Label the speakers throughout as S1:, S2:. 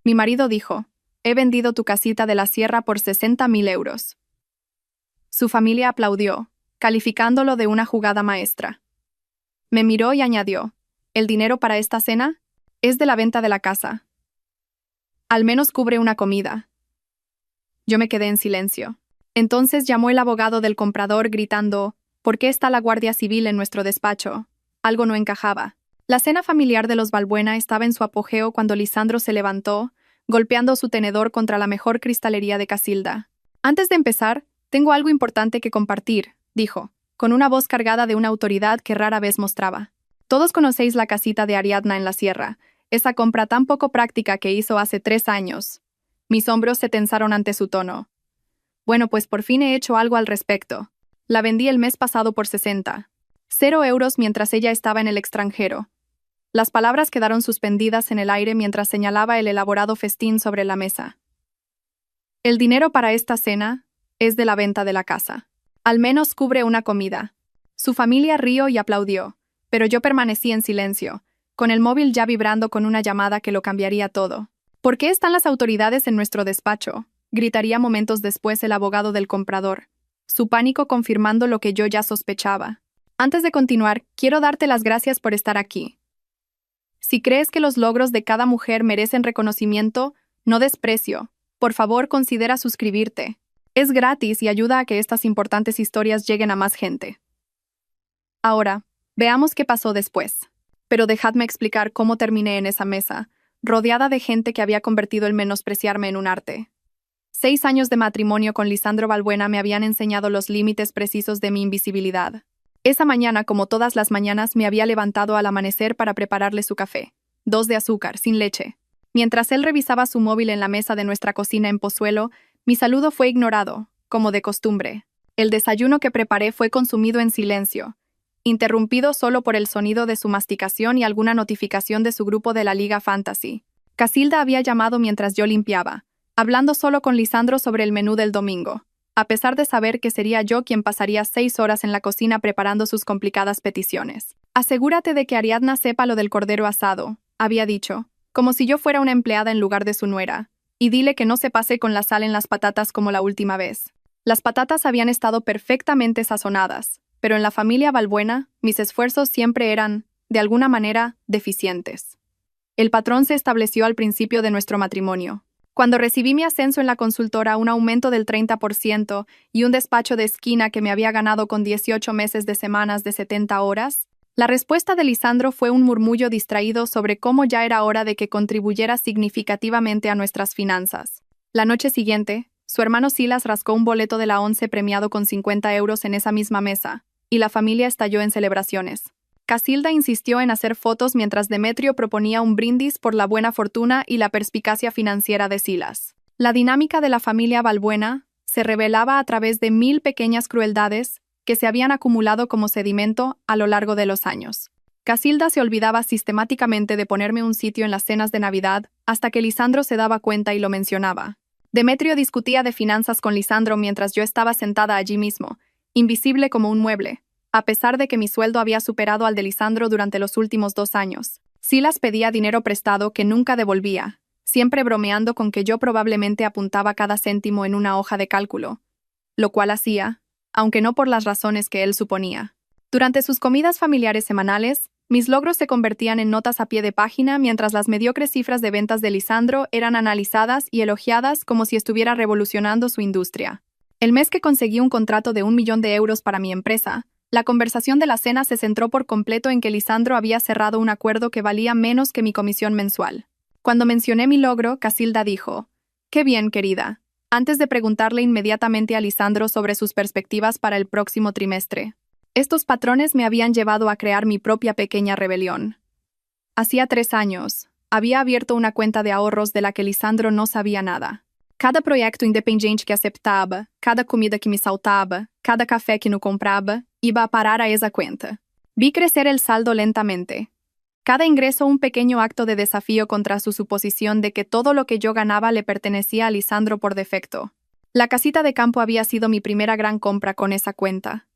S1: Mi marido dijo, he vendido tu casita de la sierra por 60.000 euros. Su familia aplaudió, calificándolo de una jugada maestra. Me miró y añadió, ¿el dinero para esta cena? Es de la venta de la casa. Al menos cubre una comida. Yo me quedé en silencio. Entonces llamó el abogado del comprador gritando, ¿por qué está la Guardia Civil en nuestro despacho? Algo no encajaba. La cena familiar de los Balbuena estaba en su apogeo cuando Lisandro se levantó, golpeando su tenedor contra la mejor cristalería de Casilda. Antes de empezar, tengo algo importante que compartir, dijo, con una voz cargada de una autoridad que rara vez mostraba. Todos conocéis la casita de Ariadna en la sierra, esa compra tan poco práctica que hizo hace 3 años. Mis hombros se tensaron ante su tono. Bueno, pues por fin he hecho algo al respecto. La vendí el mes pasado por 0 euros mientras ella estaba en el extranjero. Las palabras quedaron suspendidas en el aire mientras señalaba el elaborado festín sobre la mesa. El dinero para esta cena es de la venta de la casa. Al menos cubre una comida. Su familia rió y aplaudió, pero yo permanecí en silencio, con el móvil ya vibrando con una llamada que lo cambiaría todo. ¿Por qué están las autoridades en nuestro despacho?, gritaría momentos después el abogado del comprador, su pánico confirmando lo que yo ya sospechaba. Antes de continuar, quiero darte las gracias por estar aquí. Si crees que los logros de cada mujer merecen reconocimiento, no desprecio. Por favor, considera suscribirte. Es gratis y ayuda a que estas importantes historias lleguen a más gente. Ahora, veamos qué pasó después. Pero dejadme explicar cómo terminé en esa mesa, rodeada de gente que había convertido el menospreciarme en un arte. 6 años de matrimonio con Lisandro Balbuena me habían enseñado los límites precisos de mi invisibilidad. Esa mañana, como todas las mañanas, me había levantado al amanecer para prepararle su café. 2 de azúcar, sin leche. Mientras él revisaba su móvil en la mesa de nuestra cocina en Pozuelo, mi saludo fue ignorado, como de costumbre. El desayuno que preparé fue consumido en silencio, interrumpido solo por el sonido de su masticación y alguna notificación de su grupo de la Liga Fantasy. Casilda había llamado mientras yo limpiaba, hablando solo con Lisandro sobre el menú del domingo, a pesar de saber que sería yo quien pasaría 6 horas en la cocina preparando sus complicadas peticiones. Asegúrate de que Ariadna sepa lo del cordero asado, había dicho, como si yo fuera una empleada en lugar de su nuera, y dile que no se pase con la sal en las patatas como la última vez. Las patatas habían estado perfectamente sazonadas, pero en la familia Balbuena, mis esfuerzos siempre eran, de alguna manera, deficientes. El patrón se estableció al principio de nuestro matrimonio. Cuando recibí mi ascenso en la consultora, un aumento del 30% y un despacho de esquina que me había ganado con 18 meses de semanas de 70 horas, la respuesta de Lisandro fue un murmullo distraído sobre cómo ya era hora de que contribuyera significativamente a nuestras finanzas. La noche siguiente, su hermano Silas rascó un boleto de la ONCE premiado con 50 euros en esa misma mesa, y la familia estalló en celebraciones. Casilda insistió en hacer fotos mientras Demetrio proponía un brindis por la buena fortuna y la perspicacia financiera de Silas. La dinámica de la familia Balbuena se revelaba a través de 1000 pequeñas crueldades que se habían acumulado como sedimento a lo largo de los años. Casilda se olvidaba sistemáticamente de ponerme un sitio en las cenas de Navidad hasta que Lisandro se daba cuenta y lo mencionaba. Demetrio discutía de finanzas con Lisandro mientras yo estaba sentada allí mismo, invisible como un mueble, a pesar de que mi sueldo había superado al de Lisandro durante los últimos 2 años. Silas pedía dinero prestado que nunca devolvía, siempre bromeando con que yo probablemente apuntaba cada céntimo en una hoja de cálculo, lo cual hacía, aunque no por las razones que él suponía. Durante sus comidas familiares semanales, mis logros se convertían en notas a pie de página mientras las mediocres cifras de ventas de Lisandro eran analizadas y elogiadas como si estuviera revolucionando su industria. El mes que conseguí un contrato de 1 millón de euros para mi empresa, la conversación de la cena se centró por completo en que Lisandro había cerrado un acuerdo que valía menos que mi comisión mensual. Cuando mencioné mi logro, Casilda dijo, «Qué bien, querida», antes de preguntarle inmediatamente a Lisandro sobre sus perspectivas para el próximo trimestre. Estos patrones me habían llevado a crear mi propia pequeña rebelión. Hacía 3 años, había abierto una cuenta de ahorros de la que Lisandro no sabía nada. Cada proyecto independiente que aceptaba, cada comida que me saltaba, cada café que no compraba, iba a parar a esa cuenta. Vi crecer el saldo lentamente. Cada ingreso un pequeño acto de desafío contra su suposición de que todo lo que yo ganaba le pertenecía a Lisandro por defecto. La casita de campo había sido mi primera gran compra con esa cuenta.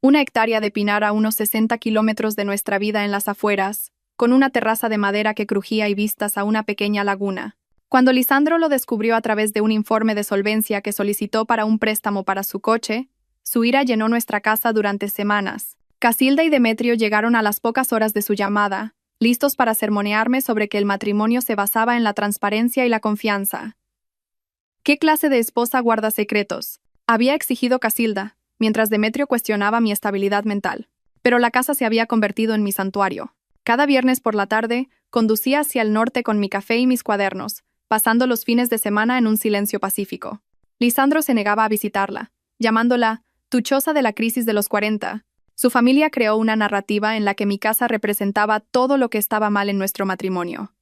S1: 1 hectárea de pinar a unos 60 kilómetros de nuestra vida en las afueras, con una terraza de madera que crujía y vistas a una pequeña laguna. Cuando Lisandro lo descubrió a través de un informe de solvencia que solicitó para un préstamo para su coche, su ira llenó nuestra casa durante semanas. Casilda y Demetrio llegaron a las pocas horas de su llamada, listos para sermonearme sobre que el matrimonio se basaba en la transparencia y la confianza. ¿Qué clase de esposa guarda secretos?, había exigido Casilda, mientras Demetrio cuestionaba mi estabilidad mental. Pero la casa se había convertido en mi santuario. Cada viernes por la tarde, conducía hacia el norte con mi café y mis cuadernos, pasando los fines de semana en un silencio pacífico. Lisandro se negaba a visitarla, llamándola «tu choza de la crisis de los 40». Su familia creó una narrativa en la que mi casa representaba todo lo que estaba mal en nuestro matrimonio.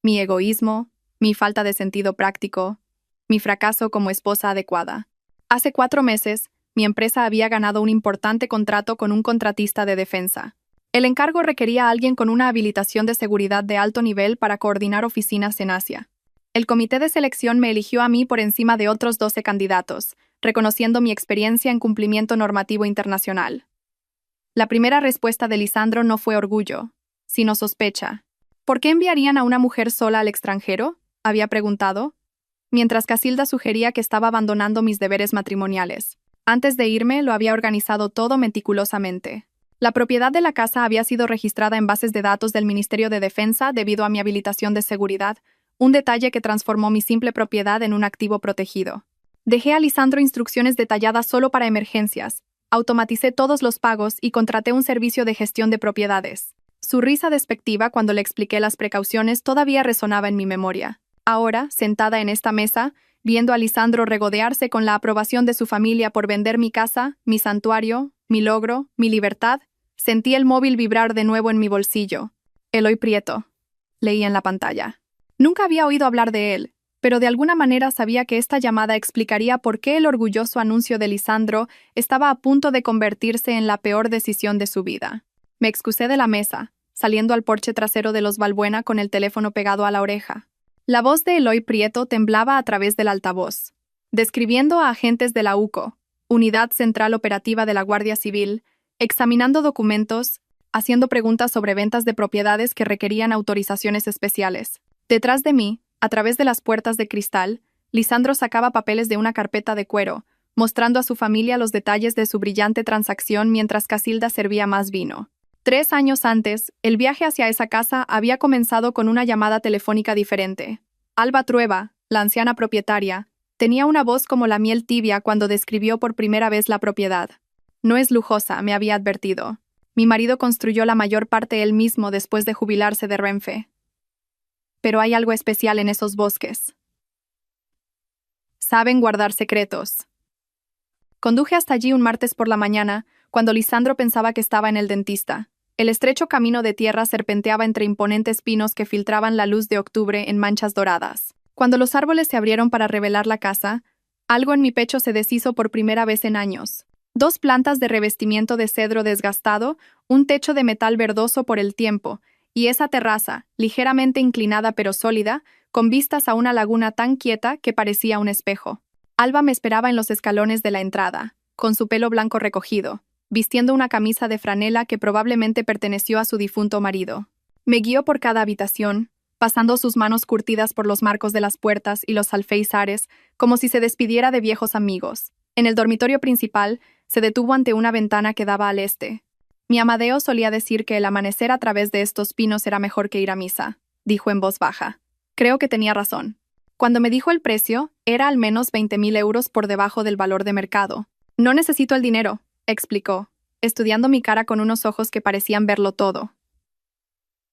S1: Mi egoísmo, mi falta de sentido práctico, mi fracaso como esposa adecuada. Hace 4 meses, mi empresa había ganado un importante contrato con un contratista de defensa. El encargo requería a alguien con una habilitación de seguridad de alto nivel para coordinar oficinas en Asia. El comité de selección me eligió a mí por encima de otros 12 candidatos, reconociendo mi experiencia en cumplimiento normativo internacional. La primera respuesta de Lisandro no fue orgullo, sino sospecha. ¿Por qué enviarían a una mujer sola al extranjero?, había preguntado, mientras Casilda sugería que estaba abandonando mis deberes matrimoniales. Antes de irme, lo había organizado todo meticulosamente. La propiedad de la casa había sido registrada en bases de datos del Ministerio de Defensa debido a mi habilitación de seguridad, un detalle que transformó mi simple propiedad en un activo protegido. Dejé a Lisandro instrucciones detalladas solo para emergencias, automaticé todos los pagos y contraté un servicio de gestión de propiedades. Su risa despectiva cuando le expliqué las precauciones todavía resonaba en mi memoria. Ahora, sentada en esta mesa, viendo a Lisandro regodearse con la aprobación de su familia por vender mi casa, mi santuario, mi logro, mi libertad, sentí el móvil vibrar de nuevo en mi bolsillo. Eloy Prieto, leí en la pantalla. Nunca había oído hablar de él, pero de alguna manera sabía que esta llamada explicaría por qué el orgulloso anuncio de Lisandro estaba a punto de convertirse en la peor decisión de su vida. Me excusé de la mesa, saliendo al porche trasero de los Balbuena con el teléfono pegado a la oreja. La voz de Eloy Prieto temblaba a través del altavoz. Describiendo a agentes de la UCO, Unidad Central Operativa de la Guardia Civil, examinando documentos, haciendo preguntas sobre ventas de propiedades que requerían autorizaciones especiales. Detrás de mí, a través de las puertas de cristal, Lisandro sacaba papeles de una carpeta de cuero, mostrando a su familia los detalles de su brillante transacción mientras Casilda servía más vino. 3 años antes, el viaje hacia esa casa había comenzado con una llamada telefónica diferente. Alba Trueba, la anciana propietaria, tenía una voz como la miel tibia cuando describió por primera vez la propiedad. No es lujosa, me había advertido. Mi marido construyó la mayor parte él mismo después de jubilarse de Renfe. Pero hay algo especial en esos bosques. Saben guardar secretos. Conduje hasta allí un martes por la mañana, cuando Lisandro pensaba que estaba en el dentista. El estrecho camino de tierra serpenteaba entre imponentes pinos que filtraban la luz de octubre en manchas doradas. Cuando los árboles se abrieron para revelar la casa, algo en mi pecho se deshizo por primera vez en años. 2 plantas de revestimiento de cedro desgastado, un techo de metal verdoso por el tiempo, y esa terraza, ligeramente inclinada pero sólida, con vistas a una laguna tan quieta que parecía un espejo. Alba me esperaba en los escalones de la entrada, con su pelo blanco recogido, vistiendo una camisa de franela que probablemente perteneció a su difunto marido. Me guió por cada habitación, pasando sus manos curtidas por los marcos de las puertas y los alféizares, como si se despidiera de viejos amigos. En el dormitorio principal, se detuvo ante una ventana que daba al este. Mi Amadeo solía decir que el amanecer a través de estos pinos era mejor que ir a misa, dijo en voz baja. Creo que tenía razón. Cuando me dijo el precio, era al menos 20.000 euros por debajo del valor de mercado. No necesito el dinero, explicó, estudiando mi cara con unos ojos que parecían verlo todo.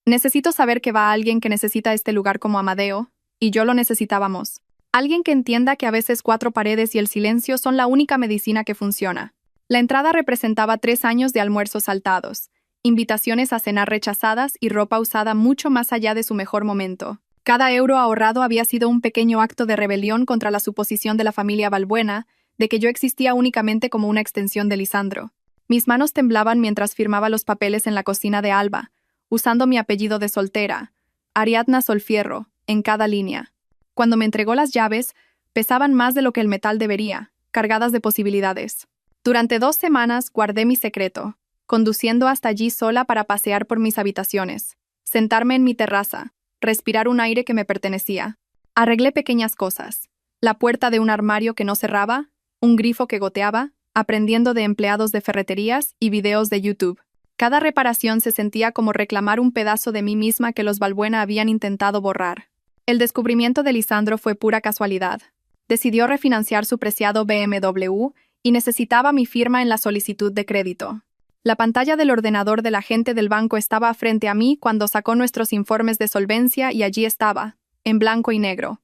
S1: Necesito saber que va alguien que necesita este lugar como Amadeo, y yo lo necesitábamos. Alguien que entienda que a veces 4 paredes y el silencio son la única medicina que funciona. La entrada representaba 3 años de almuerzos saltados, invitaciones a cenar rechazadas y ropa usada mucho más allá de su mejor momento. Cada euro ahorrado había sido un pequeño acto de rebelión contra la suposición de la familia Balbuena de que yo existía únicamente como una extensión de Lisandro. Mis manos temblaban mientras firmaba los papeles en la cocina de Alba, usando mi apellido de soltera, Ariadna Solfierro, en cada línea. Cuando me entregó las llaves, pesaban más de lo que el metal debería, cargadas de posibilidades. Durante 2 semanas guardé mi secreto, conduciendo hasta allí sola para pasear por mis habitaciones, sentarme en mi terraza, respirar un aire que me pertenecía. Arreglé pequeñas cosas. La puerta de un armario que no cerraba, un grifo que goteaba, aprendiendo de empleados de ferreterías y videos de YouTube. Cada reparación se sentía como reclamar un pedazo de mí misma que los Balbuena habían intentado borrar. El descubrimiento de Lisandro fue pura casualidad. Decidió refinanciar su preciado BMW y necesitaba mi firma en la solicitud de crédito. La pantalla del ordenador del agente del banco estaba frente a mí cuando sacó nuestros informes de solvencia y allí estaba, en blanco y negro.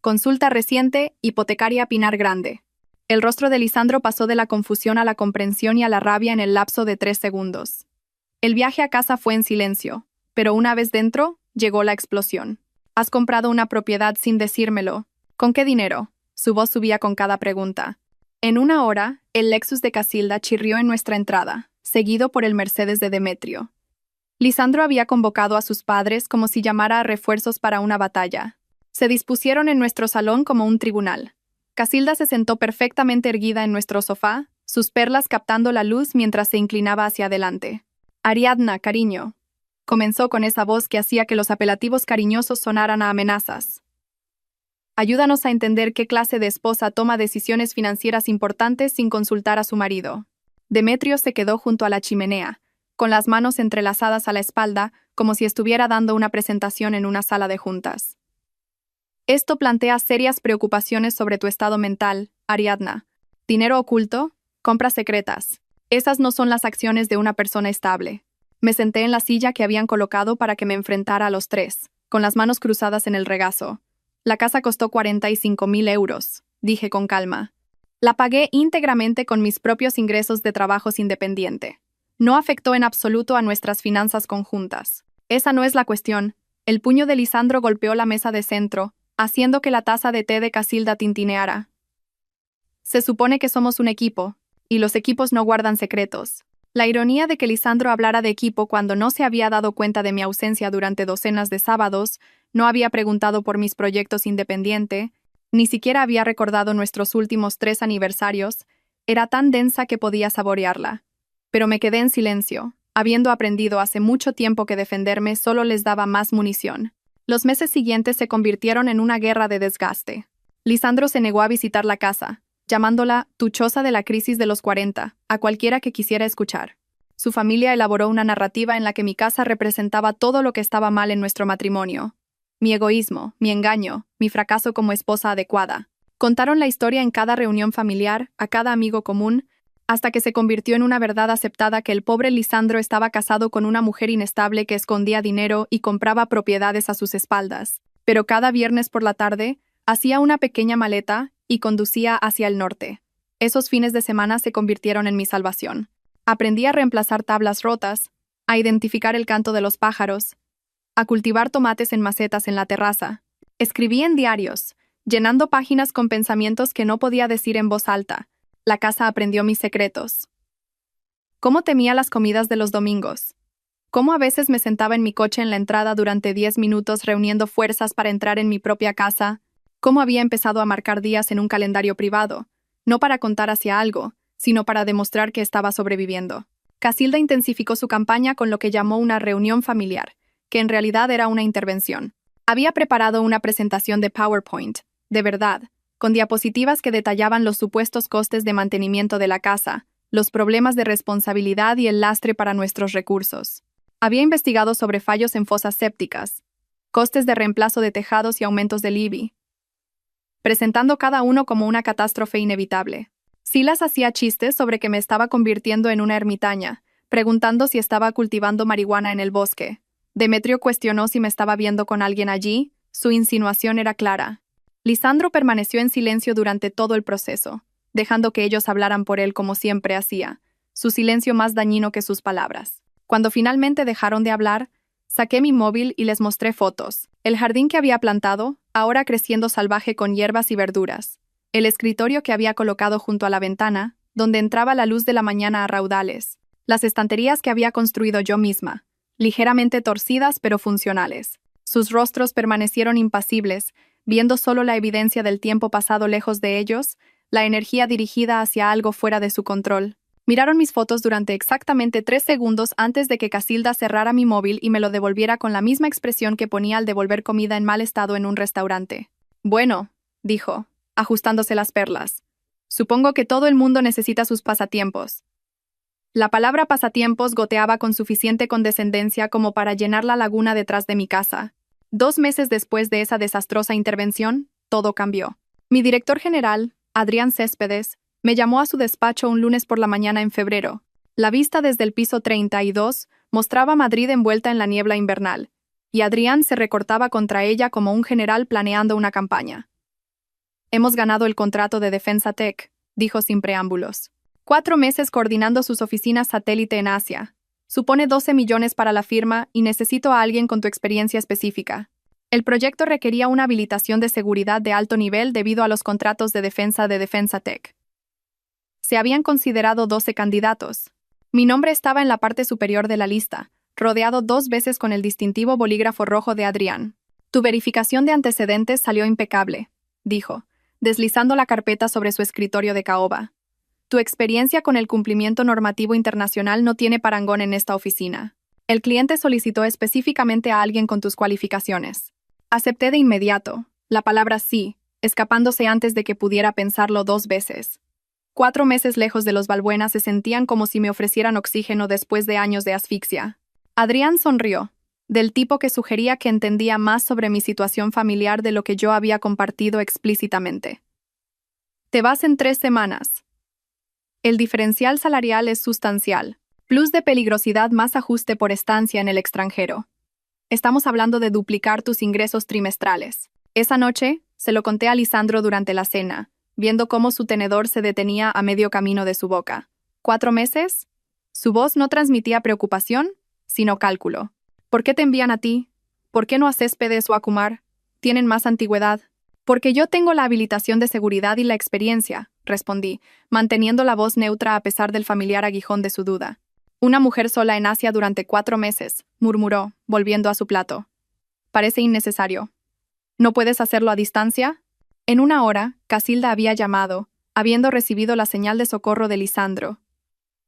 S1: Consulta reciente, hipotecaria Pinar Grande. El rostro de Lisandro pasó de la confusión a la comprensión y a la rabia en el lapso de 3 segundos. El viaje a casa fue en silencio, pero una vez dentro, llegó la explosión. ¿Has comprado una propiedad sin decírmelo? ¿Con qué dinero? Su voz subía con cada pregunta. En una hora, el Lexus de Casilda chirrió en nuestra entrada, seguido por el Mercedes de Demetrio. Lisandro había convocado a sus padres como si llamara a refuerzos para una batalla. Se dispusieron en nuestro salón como un tribunal. Casilda se sentó perfectamente erguida en nuestro sofá, sus perlas captando la luz mientras se inclinaba hacia adelante. Ariadna, cariño. Comenzó con esa voz que hacía que los apelativos cariñosos sonaran a amenazas. Ayúdanos a entender qué clase de esposa toma decisiones financieras importantes sin consultar a su marido. Demetrio se quedó junto a la chimenea, con las manos entrelazadas a la espalda, como si estuviera dando una presentación en una sala de juntas. Esto plantea serias preocupaciones sobre tu estado mental, Ariadna. Dinero oculto, compras secretas. Esas no son las acciones de una persona estable. Me senté en la silla que habían colocado para que me enfrentara a los tres, con las manos cruzadas en el regazo. La casa costó 45.000 euros, dije con calma. La pagué íntegramente con mis propios ingresos de trabajos independiente. No afectó en absoluto a nuestras finanzas conjuntas. Esa no es la cuestión. El puño de Lisandro golpeó la mesa de centro, haciendo que la taza de té de Casilda tintineara. Se supone que somos un equipo, y los equipos no guardan secretos. La ironía de que Lisandro hablara de equipo cuando no se había dado cuenta de mi ausencia durante docenas de sábados, no había preguntado por mis proyectos independiente, ni siquiera había recordado nuestros últimos 3 aniversarios, era tan densa que podía saborearla. Pero me quedé en silencio, habiendo aprendido hace mucho tiempo que defenderme solo les daba más munición. Los meses siguientes se convirtieron en una guerra de desgaste. Lisandro se negó a visitar la casa, llamándola «tu choza de la crisis de los 40», a cualquiera que quisiera escuchar. Su familia elaboró una narrativa en la que mi casa representaba todo lo que estaba mal en nuestro matrimonio. Mi egoísmo, mi engaño, mi fracaso como esposa adecuada. Contaron la historia en cada reunión familiar, a cada amigo común, hasta que se convirtió en una verdad aceptada que el pobre Lisandro estaba casado con una mujer inestable que escondía dinero y compraba propiedades a sus espaldas. Pero cada viernes por la tarde, hacía una pequeña maleta y conducía hacia el norte. Esos fines de semana se convirtieron en mi salvación. Aprendí a reemplazar tablas rotas, a identificar el canto de los pájaros, a cultivar tomates en macetas en la terraza. Escribí en diarios, llenando páginas con pensamientos que no podía decir en voz alta. La casa aprendió mis secretos. Cómo temía las comidas de los domingos. Cómo a veces me sentaba en mi coche en la entrada durante 10 minutos reuniendo fuerzas para entrar en mi propia casa. Cómo había empezado a marcar días en un calendario privado, no para contar hacia algo, sino para demostrar que estaba sobreviviendo. Casilda intensificó su campaña con lo que llamó una reunión familiar, que en realidad era una intervención. Había preparado una presentación de PowerPoint, de verdad, con diapositivas que detallaban los supuestos costes de mantenimiento de la casa, los problemas de responsabilidad y el lastre para nuestros recursos. Había investigado sobre fallos en fosas sépticas, costes de reemplazo de tejados y aumentos del IBI, presentando cada uno como una catástrofe inevitable. Silas hacía chistes sobre que me estaba convirtiendo en una ermitaña, preguntando si estaba cultivando marihuana en el bosque. Demetrio cuestionó si me estaba viendo con alguien allí, su insinuación era clara. Lisandro permaneció en silencio durante todo el proceso, dejando que ellos hablaran por él como siempre hacía, su silencio más dañino que sus palabras. Cuando finalmente dejaron de hablar, saqué mi móvil y les mostré fotos. El jardín que había plantado, ahora creciendo salvaje con hierbas y verduras. El escritorio que había colocado junto a la ventana, donde entraba la luz de la mañana a raudales. Las estanterías que había construido yo misma, ligeramente torcidas pero funcionales. Sus rostros permanecieron impasibles, viendo solo la evidencia del tiempo pasado lejos de ellos, la energía dirigida hacia algo fuera de su control. Miraron mis fotos durante exactamente 3 segundos antes de que Casilda cerrara mi móvil y me lo devolviera con la misma expresión que ponía al devolver comida en mal estado en un restaurante. Bueno, dijo, ajustándose las perlas. Supongo que todo el mundo necesita sus pasatiempos. La palabra pasatiempos goteaba con suficiente condescendencia como para llenar la laguna detrás de mi casa. 2 meses después de esa desastrosa intervención, todo cambió. Mi director general, Adrián Céspedes, me llamó a su despacho un lunes por la mañana en febrero. La vista desde el piso 32 mostraba Madrid envuelta en la niebla invernal, y Adrián se recortaba contra ella como un general planeando una campaña. Hemos ganado el contrato de Defensa Tech, dijo sin preámbulos. 4 meses coordinando sus oficinas satélite en Asia. Supone 12 millones para la firma y necesito a alguien con tu experiencia específica. El proyecto requería una habilitación de seguridad de alto nivel debido a los contratos de Defensa Tech. Se habían considerado 12 candidatos. Mi nombre estaba en la parte superior de la lista, rodeado 2 veces con el distintivo bolígrafo rojo de Adrián. Tu verificación de antecedentes salió impecable, dijo, deslizando la carpeta sobre su escritorio de caoba. Tu experiencia con el cumplimiento normativo internacional no tiene parangón en esta oficina. El cliente solicitó específicamente a alguien con tus cualificaciones. Acepté de inmediato, la palabra sí, escapándose antes de que pudiera pensarlo 2 veces. 4 meses lejos de los Balbuena se sentían como si me ofrecieran oxígeno después de años de asfixia. Adrián sonrió, del tipo que sugería que entendía más sobre mi situación familiar de lo que yo había compartido explícitamente. Te vas en 3 semanas. El diferencial salarial es sustancial, plus de peligrosidad más ajuste por estancia en el extranjero. Estamos hablando de duplicar tus ingresos trimestrales. Esa noche, se lo conté a Lisandro durante la cena, viendo cómo su tenedor se detenía a medio camino de su boca. 4 meses? Su voz no transmitía preocupación, sino cálculo. ¿Por qué te envían a ti? ¿Por qué no a Céspedes o a Kumar? ¿Tienen más antigüedad? Porque yo tengo la habilitación de seguridad y la experiencia, respondí, manteniendo la voz neutra a pesar del familiar aguijón de su duda. Una mujer sola en Asia durante 4 meses, murmuró, volviendo a su plato. Parece innecesario. ¿No puedes hacerlo a distancia? En 1 hora, Casilda había llamado, habiendo recibido la señal de socorro de Lisandro.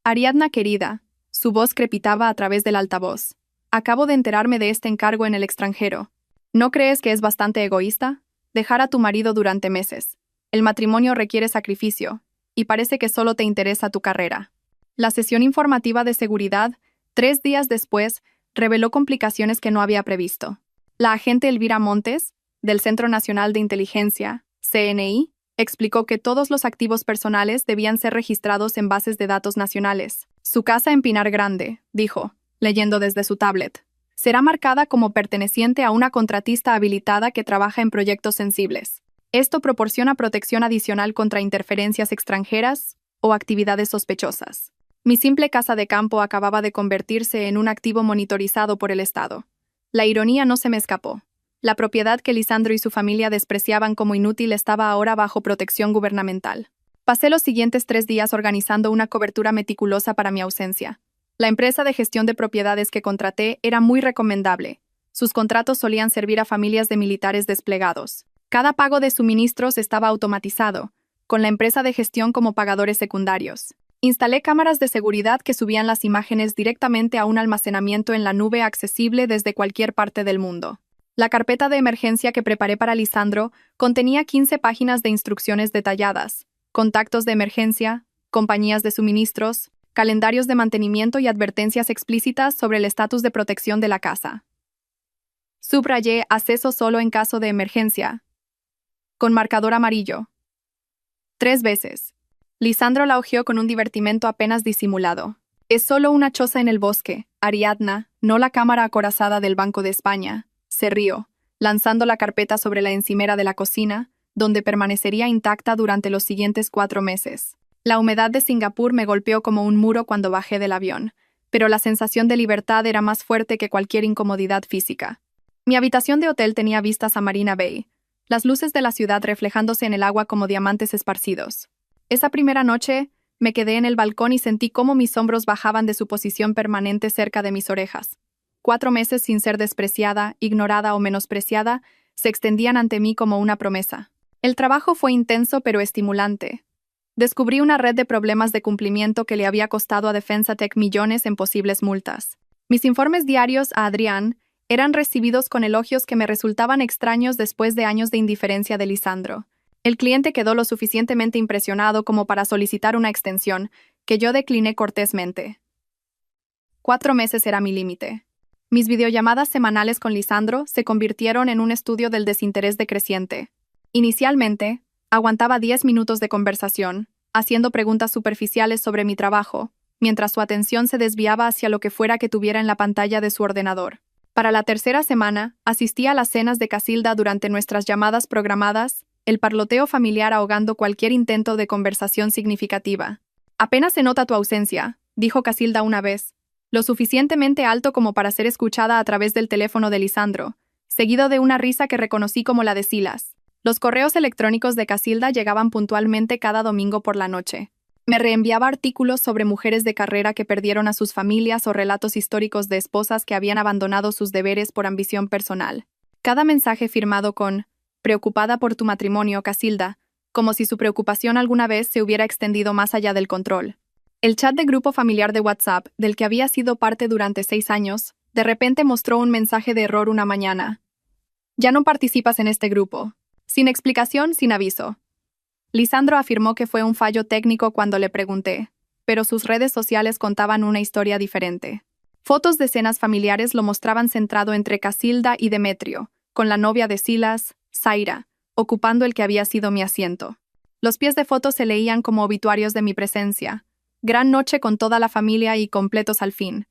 S1: Ariadna querida, su voz crepitaba a través del altavoz. Acabo de enterarme de este encargo en el extranjero. ¿No crees que es bastante egoísta? Dejar a tu marido durante meses. El matrimonio requiere sacrificio, y parece que solo te interesa tu carrera. La sesión informativa de seguridad, 3 días después, reveló complicaciones que no había previsto. La agente Elvira Montes, del Centro Nacional de Inteligencia, CNI, explicó que todos los activos personales debían ser registrados en bases de datos nacionales. Su casa en Pinar Grande, dijo, leyendo desde su tablet, será marcada como perteneciente a una contratista habilitada que trabaja en proyectos sensibles. Esto proporciona protección adicional contra interferencias extranjeras o actividades sospechosas. Mi simple casa de campo acababa de convertirse en un activo monitorizado por el Estado. La ironía no se me escapó. La propiedad que Lisandro y su familia despreciaban como inútil estaba ahora bajo protección gubernamental. Pasé los siguientes 3 días organizando una cobertura meticulosa para mi ausencia. La empresa de gestión de propiedades que contraté era muy recomendable. Sus contratos solían servir a familias de militares desplegados. Cada pago de suministros estaba automatizado, con la empresa de gestión como pagadores secundarios. Instalé cámaras de seguridad que subían las imágenes directamente a un almacenamiento en la nube accesible desde cualquier parte del mundo. La carpeta de emergencia que preparé para Lisandro contenía 15 páginas de instrucciones detalladas, contactos de emergencia, compañías de suministros, calendarios de mantenimiento y advertencias explícitas sobre el estatus de protección de la casa. Subrayé acceso solo en caso de emergencia, con marcador amarillo. 3 veces. Lisandro la hojeó con un divertimento apenas disimulado. Es solo una choza en el bosque, Ariadna, no la cámara acorazada del Banco de España. Se rió, lanzando la carpeta sobre la encimera de la cocina, donde permanecería intacta durante los siguientes 4 meses. La humedad de Singapur me golpeó como un muro cuando bajé del avión, pero la sensación de libertad era más fuerte que cualquier incomodidad física. Mi habitación de hotel tenía vistas a Marina Bay, las luces de la ciudad reflejándose en el agua como diamantes esparcidos. Esa primera noche, me quedé en el balcón y sentí cómo mis hombros bajaban de su posición permanente cerca de mis orejas. 4 meses sin ser despreciada, ignorada o menospreciada, se extendían ante mí como una promesa. El trabajo fue intenso pero estimulante. Descubrí una red de problemas de cumplimiento que le había costado a Defensa Tech millones en posibles multas. Mis informes diarios a Adrián eran recibidos con elogios que me resultaban extraños después de años de indiferencia de Lisandro. El cliente quedó lo suficientemente impresionado como para solicitar una extensión, que yo decliné cortésmente. 4 meses era mi límite. Mis videollamadas semanales con Lisandro se convirtieron en un estudio del desinterés decreciente. Inicialmente, aguantaba 10 minutos de conversación, haciendo preguntas superficiales sobre mi trabajo, mientras su atención se desviaba hacia lo que fuera que tuviera en la pantalla de su ordenador. Para la tercera semana, asistía a las cenas de Casilda durante nuestras llamadas programadas, el parloteo familiar ahogando cualquier intento de conversación significativa. «Apenas se nota tu ausencia», dijo Casilda una vez, lo suficientemente alto como para ser escuchada a través del teléfono de Lisandro, seguido de una risa que reconocí como la de Silas. Los correos electrónicos de Casilda llegaban puntualmente cada domingo por la noche. Me reenviaba artículos sobre mujeres de carrera que perdieron a sus familias o relatos históricos de esposas que habían abandonado sus deberes por ambición personal. Cada mensaje firmado con «Preocupada por tu matrimonio, Casilda», como si su preocupación alguna vez se hubiera extendido más allá del control. El chat de grupo familiar de WhatsApp, del que había sido parte durante 6 años, de repente mostró un mensaje de error una mañana. «Ya no participas en este grupo». Sin explicación, sin aviso. Lisandro afirmó que fue un fallo técnico cuando le pregunté, pero sus redes sociales contaban una historia diferente. Fotos de cenas familiares lo mostraban centrado entre Casilda y Demetrio, con la novia de Silas, Zaira, ocupando el que había sido mi asiento. Los pies de fotos se leían como obituarios de mi presencia. Gran noche con toda la familia y completos al fin.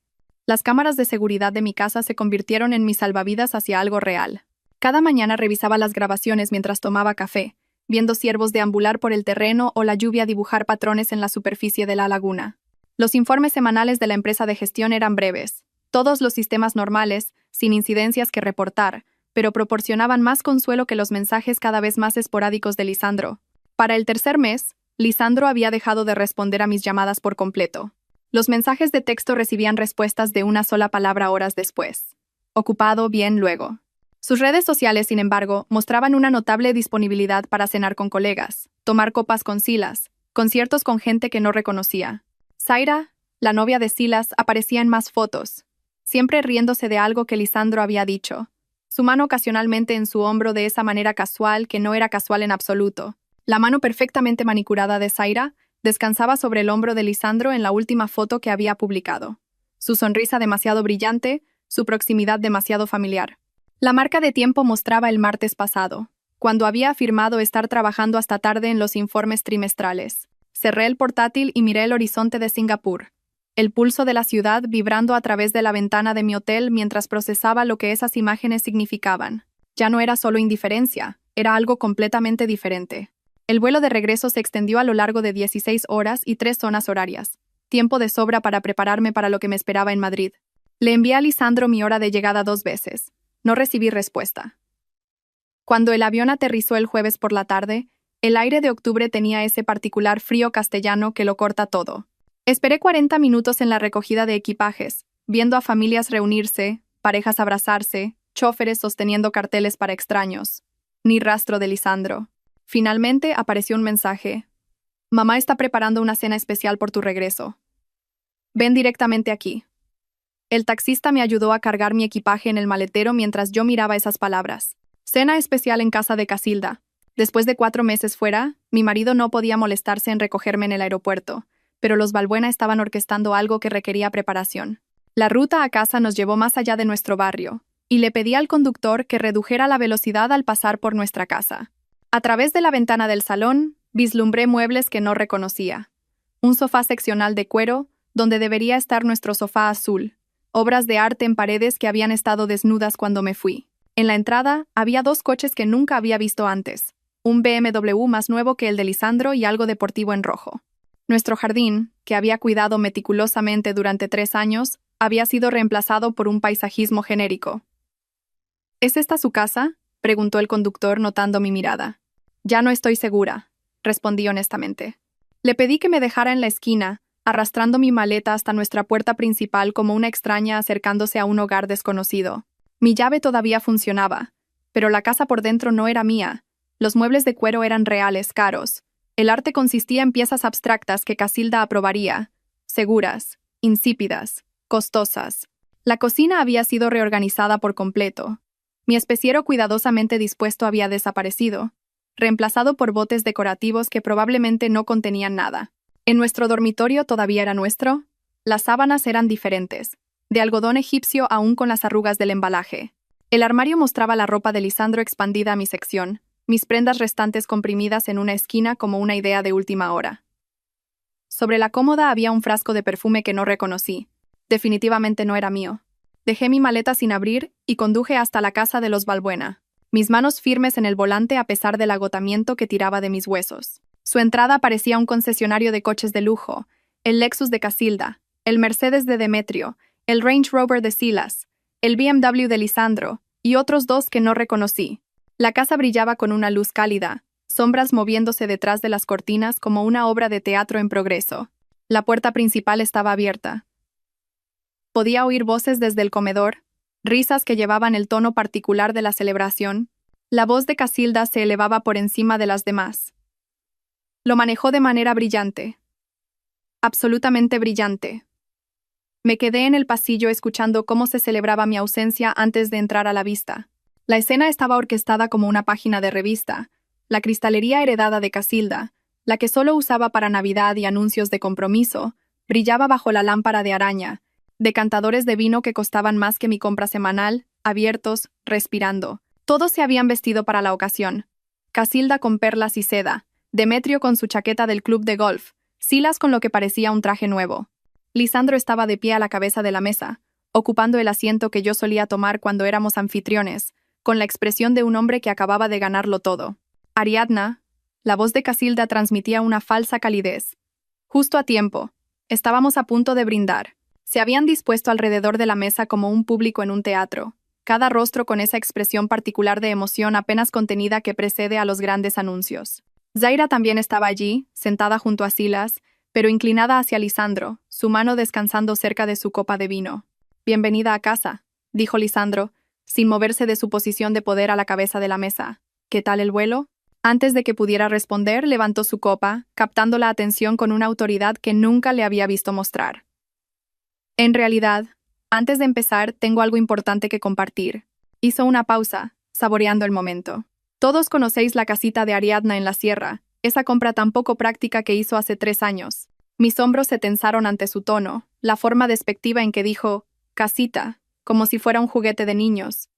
S1: Las cámaras de seguridad de mi casa se convirtieron en mis salvavidas hacia algo real. Cada mañana revisaba las grabaciones mientras tomaba café, viendo ciervos deambular por el terreno o la lluvia dibujar patrones en la superficie de la laguna. Los informes semanales de la empresa de gestión eran breves, todos los sistemas normales, sin incidencias que reportar, pero proporcionaban más consuelo que los mensajes cada vez más esporádicos de Lisandro. Para el tercer mes, Lisandro había dejado de responder a mis llamadas por completo. Los mensajes de texto recibían respuestas de una sola palabra horas después. Ocupado, bien, luego. Sus redes sociales, sin embargo, mostraban una notable disponibilidad para cenar con colegas, tomar copas con Silas, conciertos con gente que no reconocía. Zaira, la novia de Silas, aparecía en más fotos, siempre riéndose de algo que Lisandro había dicho, su mano ocasionalmente en su hombro de esa manera casual que no era casual en absoluto. La mano perfectamente manicurada de Zaira descansaba sobre el hombro de Lisandro en la última foto que había publicado. Su sonrisa demasiado brillante, su proximidad demasiado familiar. La marca de tiempo mostraba el martes pasado, cuando había afirmado estar trabajando hasta tarde en los informes trimestrales. Cerré el portátil y miré el horizonte de Singapur, el pulso de la ciudad vibrando a través de la ventana de mi hotel mientras procesaba lo que esas imágenes significaban. Ya no era solo indiferencia, era algo completamente diferente. El vuelo de regreso se extendió a lo largo de 16 horas y 3 zonas horarias, tiempo de sobra para prepararme para lo que me esperaba en Madrid. Le envié a Lisandro mi hora de llegada 2 veces. No recibí respuesta. Cuando el avión aterrizó el jueves por la tarde, el aire de octubre tenía ese particular frío castellano que lo corta todo. Esperé 40 minutos en la recogida de equipajes, viendo a familias reunirse, parejas abrazarse, chóferes sosteniendo carteles para extraños. Ni rastro de Lisandro. Finalmente apareció un mensaje. «Mamá está preparando una cena especial por tu regreso. Ven directamente aquí». El taxista me ayudó a cargar mi equipaje en el maletero mientras yo miraba esas palabras. Cena especial en casa de Casilda. Después de 4 meses fuera, mi marido no podía molestarse en recogerme en el aeropuerto, pero los Balbuena estaban orquestando algo que requería preparación. La ruta a casa nos llevó más allá de nuestro barrio, y le pedí al conductor que redujera la velocidad al pasar por nuestra casa. A través de la ventana del salón, vislumbré muebles que no reconocía. Un sofá seccional de cuero, donde debería estar nuestro sofá azul. Obras de arte en paredes que habían estado desnudas cuando me fui. En la entrada, había 2 coches que nunca había visto antes. Un BMW más nuevo que el de Lisandro y algo deportivo en rojo. Nuestro jardín, que había cuidado meticulosamente durante 3 años, había sido reemplazado por un paisajismo genérico. ¿Es esta su casa?, preguntó el conductor notando mi mirada. Ya no estoy segura, respondí honestamente. Le pedí que me dejara en la esquina, arrastrando mi maleta hasta nuestra puerta principal como una extraña acercándose a un hogar desconocido. Mi llave todavía funcionaba, pero la casa por dentro no era mía. Los muebles de cuero eran reales, caros, El arte consistía en piezas abstractas que Casilda aprobaría, seguras, insípidas, costosas. La cocina había sido reorganizada por completo. Mi especiero cuidadosamente dispuesto había desaparecido, reemplazado por botes decorativos que probablemente no contenían nada. En nuestro dormitorio todavía era nuestro. Las sábanas eran diferentes, de algodón egipcio aún con las arrugas del embalaje. El armario mostraba la ropa de Lisandro expandida a mi sección, mis prendas restantes comprimidas en una esquina como una idea de última hora. Sobre la cómoda había un frasco de perfume que no reconocí. Definitivamente no era mío. Dejé mi maleta sin abrir y conduje hasta la casa de los Balbuena, mis manos firmes en el volante a pesar del agotamiento que tiraba de mis huesos. Su entrada parecía un concesionario de coches de lujo, el Lexus de Casilda, el Mercedes de Demetrio, el Range Rover de Silas, el BMW de Lisandro y otros dos que no reconocí. La casa brillaba con una luz cálida, sombras moviéndose detrás de las cortinas como una obra de teatro en progreso. La puerta principal estaba abierta. Podía oír voces desde el comedor, risas que llevaban el tono particular de la celebración. La voz de Casilda se elevaba por encima de las demás. Lo manejó de manera brillante. Absolutamente brillante. Me quedé en el pasillo escuchando cómo se celebraba mi ausencia antes de entrar a la vista. La escena estaba orquestada como una página de revista. La cristalería heredada de Casilda, la que solo usaba para Navidad y anuncios de compromiso, brillaba bajo la lámpara de araña, decantadores de vino que costaban más que mi compra semanal, abiertos, respirando. Todos se habían vestido para la ocasión. Casilda con perlas y seda, Demetrio con su chaqueta del club de golf, Silas con lo que parecía un traje nuevo. Lisandro estaba de pie a la cabeza de la mesa, ocupando el asiento que yo solía tomar cuando éramos anfitriones, con la expresión de un hombre que acababa de ganarlo todo. Ariadna, la voz de Casilda transmitía una falsa calidez. Justo a tiempo. Estábamos a punto de brindar. Se habían dispuesto alrededor de la mesa como un público en un teatro, cada rostro con esa expresión particular de emoción apenas contenida que precede a los grandes anuncios. Zaira también estaba allí, sentada junto a Silas, pero inclinada hacia Lisandro, su mano descansando cerca de su copa de vino. «Bienvenida a casa», dijo Lisandro, sin moverse de su posición de poder a la cabeza de la mesa. «¿Qué tal el vuelo?» Antes de que pudiera responder, levantó su copa, captando la atención con una autoridad que nunca le había visto mostrar. «En realidad, antes de empezar, tengo algo importante que compartir». Hizo una pausa, saboreando el momento. «Todos conocéis la casita de Ariadna en la sierra, esa compra tan poco práctica que hizo hace 3 años. Mis hombros se tensaron ante su tono, la forma despectiva en que dijo «casita», como si fuera un juguete de niños.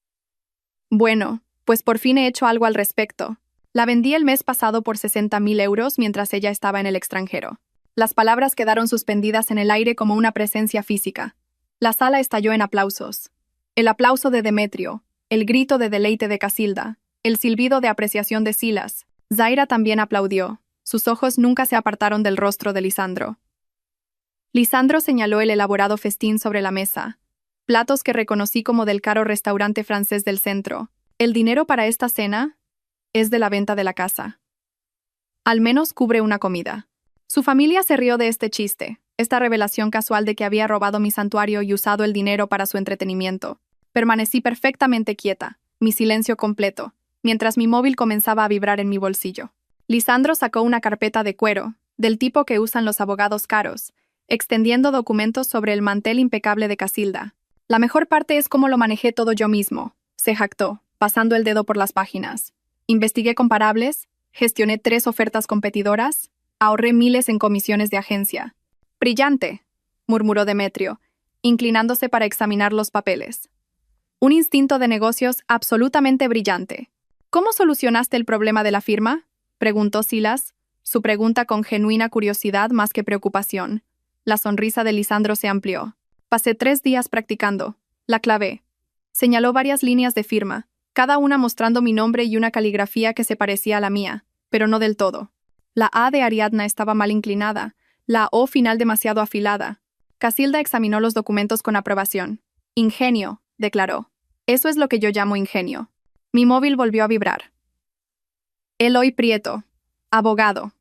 S1: Bueno, pues por fin he hecho algo al respecto. La vendí el mes pasado por 60.000 euros mientras ella estaba en el extranjero. Las palabras quedaron suspendidas en el aire como una presencia física. La sala estalló en aplausos. El aplauso de Demetrio, el grito de deleite de Casilda, el silbido de apreciación de Silas. Zaira también aplaudió. Sus ojos nunca se apartaron del rostro de Lisandro. Lisandro señaló el elaborado festín sobre la mesa. Platos que reconocí como del caro restaurante francés del centro. El dinero para esta cena es de la venta de la casa. Al menos cubre una comida. Su familia se rió de este chiste, esta revelación casual de que había robado mi santuario y usado el dinero para su entretenimiento. Permanecí perfectamente quieta, mi silencio completo, mientras mi móvil comenzaba a vibrar en mi bolsillo. Lisandro sacó una carpeta de cuero, del tipo que usan los abogados caros, extendiendo documentos sobre el mantel impecable de Casilda. «La mejor parte es cómo lo manejé todo yo mismo», se jactó, pasando el dedo por las páginas. «Investigué comparables, gestioné 3 ofertas competidoras, ahorré miles en comisiones de agencia». «Brillante», murmuró Demetrio, inclinándose para examinar los papeles. «Un instinto de negocios absolutamente brillante». «¿Cómo solucionaste el problema de la firma?», preguntó Silas, su pregunta con genuina curiosidad más que preocupación. La sonrisa de Lisandro se amplió. «Pasé 3 días practicando. La clavé». Señaló varias líneas de firma, cada una mostrando mi nombre y una caligrafía que se parecía a la mía, pero no del todo. La A de Ariadna estaba mal inclinada, la O final demasiado afilada. Casilda examinó los documentos con aprobación. «Ingenio», declaró. «Eso es lo que yo llamo ingenio». Mi móvil volvió a vibrar. Eloy Prieto, abogado.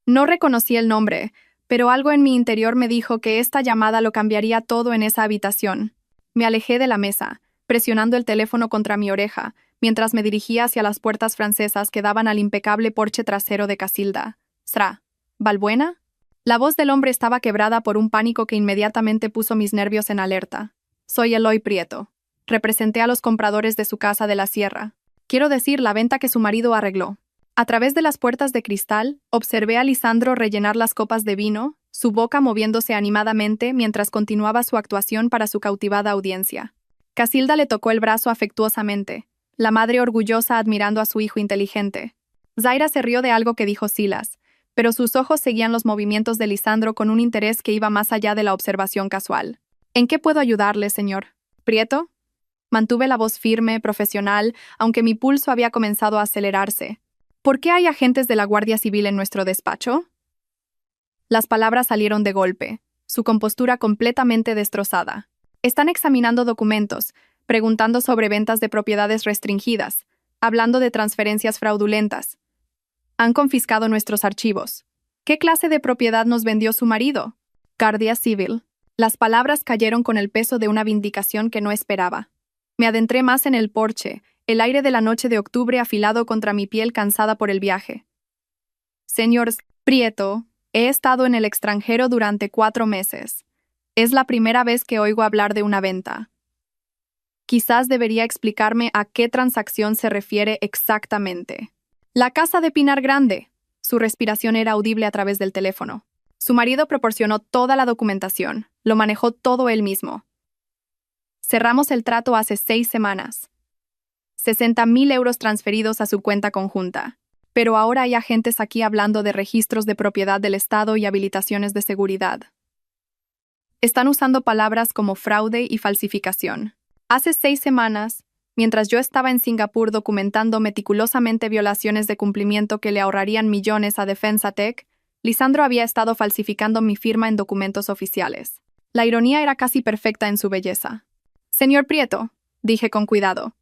S1: No reconocí el nombre, pero algo en mi interior me dijo que esta llamada lo cambiaría todo en esa habitación. Me alejé de la mesa, presionando el teléfono contra mi oreja, mientras me dirigía hacia las puertas francesas que daban al impecable porche trasero de Casilda. «¿Sra Valbuena?» La voz del hombre estaba quebrada por un pánico que inmediatamente puso mis nervios en alerta. «Soy Eloy Prieto. Representé a los compradores de su casa de la sierra. Quiero decir, la venta que su marido arregló». A través de las puertas de cristal, observé a Lisandro rellenar las copas de vino, su boca moviéndose animadamente mientras continuaba su actuación para su cautivada audiencia. Casilda le tocó el brazo afectuosamente, la madre orgullosa admirando a su hijo inteligente. Zaira se rió de algo que dijo Silas, pero sus ojos seguían los movimientos de Lisandro con un interés que iba más allá de la observación casual. «¿En qué puedo ayudarle, señor Prieto?» Mantuve la voz firme, profesional, aunque mi pulso había comenzado a acelerarse. «¿Por qué hay agentes de la Guardia Civil en nuestro despacho?» Las palabras salieron de golpe, su compostura completamente destrozada. «Están examinando documentos, preguntando sobre ventas de propiedades restringidas, hablando de transferencias fraudulentas. Han confiscado nuestros archivos. ¿Qué clase de propiedad nos vendió su marido?» «Guardia Civil». Las palabras cayeron con el peso de una vindicación que no esperaba. Me adentré más en el porche, el aire de la noche de octubre afilado contra mi piel cansada por el viaje. «Señor Prieto, he estado en el extranjero durante 4 meses. Es la primera vez que oigo hablar de una venta. Quizás debería explicarme a qué transacción se refiere exactamente». «La casa de Pinar Grande». Su respiración era audible a través del teléfono. Su marido proporcionó toda la documentación, lo manejó todo él mismo. Cerramos el trato hace 6 semanas. 60.000 euros transferidos a su cuenta conjunta. Pero ahora hay agentes aquí hablando de registros de propiedad del Estado y habilitaciones de seguridad. Están usando palabras como fraude y falsificación. Hace 6 semanas, mientras yo estaba en Singapur documentando meticulosamente violaciones de cumplimiento que le ahorrarían millones a Defensa Tech, Lisandro había estado falsificando mi firma en documentos oficiales. La ironía era casi perfecta en su belleza. «Señor Prieto», dije con cuidado,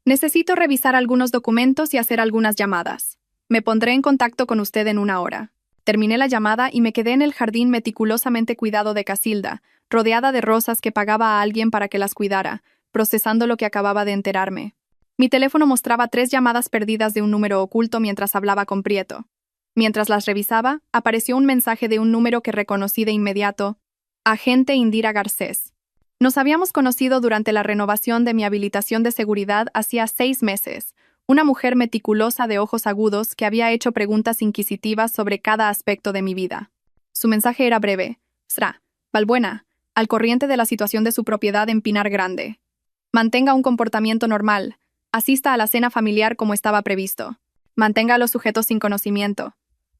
S1: «necesito revisar algunos documentos y hacer algunas llamadas. Me pondré en contacto con usted en 1 hora». Terminé la llamada y me quedé en el jardín meticulosamente cuidado de Casilda, rodeada de rosas que pagaba a alguien para que las cuidara, procesando lo que acababa de enterarme. Mi teléfono mostraba 3 llamadas perdidas de un número oculto mientras hablaba con Prieto. Mientras las revisaba, apareció un mensaje de un número que reconocí de inmediato: «Agente Indira Garcés». Nos habíamos conocido durante la renovación de mi habilitación de seguridad hacía 6 meses, una mujer meticulosa de ojos agudos que había hecho preguntas inquisitivas sobre cada aspecto de mi vida. Su mensaje era breve: «Sra Valbuena, al corriente de la situación de su propiedad en Pinar Grande. Mantenga un comportamiento normal, asista a la cena familiar como estaba previsto. Mantenga a los sujetos sin conocimiento.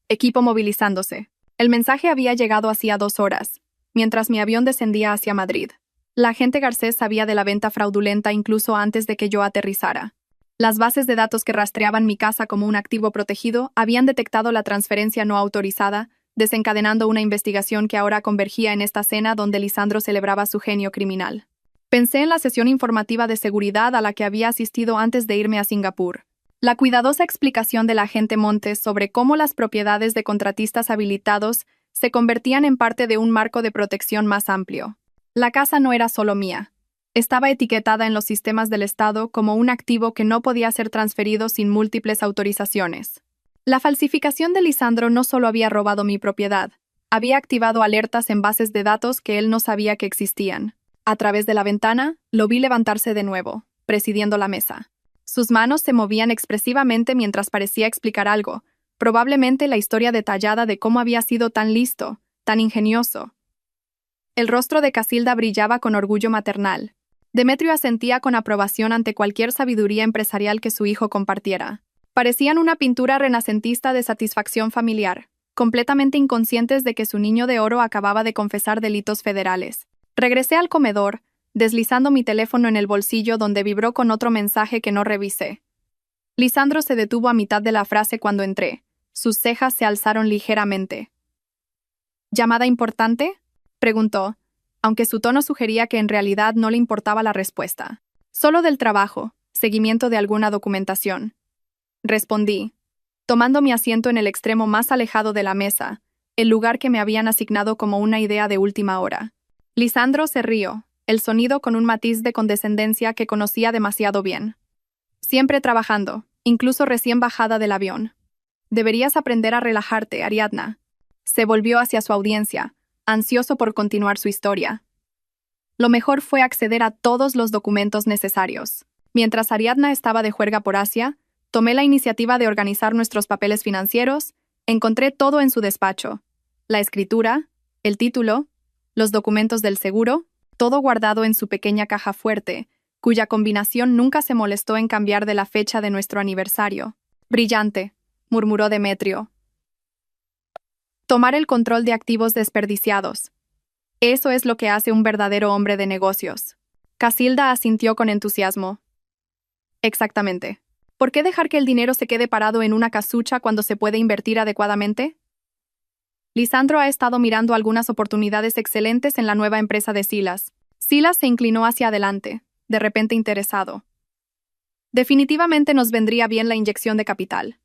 S1: Equipo movilizándose». El mensaje había llegado hacía 2 horas, mientras mi avión descendía hacia Madrid. La agente Garcés sabía de la venta fraudulenta incluso antes de que yo aterrizara. Las bases de datos que rastreaban mi casa como un activo protegido habían detectado la transferencia no autorizada, desencadenando una investigación que ahora convergía en esta cena donde Lisandro celebraba su genio criminal. Pensé en la sesión informativa de seguridad a la que había asistido antes de irme a Singapur. La cuidadosa explicación del agente Montes sobre cómo las propiedades de contratistas habilitados se convertían en parte de un marco de protección más amplio. La casa no era solo mía. Estaba etiquetada en los sistemas del Estado como un activo que no podía ser transferido sin múltiples autorizaciones. La falsificación de Lisandro no solo había robado mi propiedad, había activado alertas en bases de datos que él no sabía que existían. A través de la ventana, lo vi levantarse de nuevo, presidiendo la mesa. Sus manos se movían expresivamente mientras parecía explicar algo, probablemente la historia detallada de cómo había sido tan listo, tan ingenioso. El rostro de Casilda brillaba con orgullo maternal. Demetrio asentía con aprobación ante cualquier sabiduría empresarial que su hijo compartiera. Parecían una pintura renacentista de satisfacción familiar, completamente inconscientes de que su niño de oro acababa de confesar delitos federales. Regresé al comedor, deslizando mi teléfono en el bolsillo donde vibró con otro mensaje que no revisé. Lisandro se detuvo a mitad de la frase cuando entré. Sus cejas se alzaron ligeramente. «¿Llamada importante?», preguntó, aunque su tono sugería que en realidad no le importaba la respuesta. «Solo del trabajo, seguimiento de alguna documentación», respondí, tomando mi asiento en el extremo más alejado de la mesa, el lugar que me habían asignado como una idea de última hora. Lisandro se rió, el sonido con un matiz de condescendencia que conocía demasiado bien. Siempre trabajando, incluso recién bajada del avión. Deberías aprender a relajarte, Ariadna. Se volvió hacia su audiencia, ansioso por continuar su historia. Lo mejor fue acceder a todos los documentos necesarios. Mientras Ariadna estaba de juerga por Asia, tomé la iniciativa de organizar nuestros papeles financieros, encontré todo en su despacho. La escritura, el título, los documentos del seguro, todo guardado en su pequeña caja fuerte, cuya combinación nunca se molestó en cambiar de la fecha de nuestro aniversario. Brillante, murmuró Demetrio. Tomar el control de activos desperdiciados. Eso es lo que hace un verdadero hombre de negocios. Casilda asintió con entusiasmo. Exactamente. ¿Por qué dejar que el dinero se quede parado en una casucha cuando se puede invertir adecuadamente? Lisandro ha estado mirando algunas oportunidades excelentes en la nueva empresa de Silas. Silas se inclinó hacia adelante, de repente interesado. Definitivamente nos vendría bien la inyección de capital.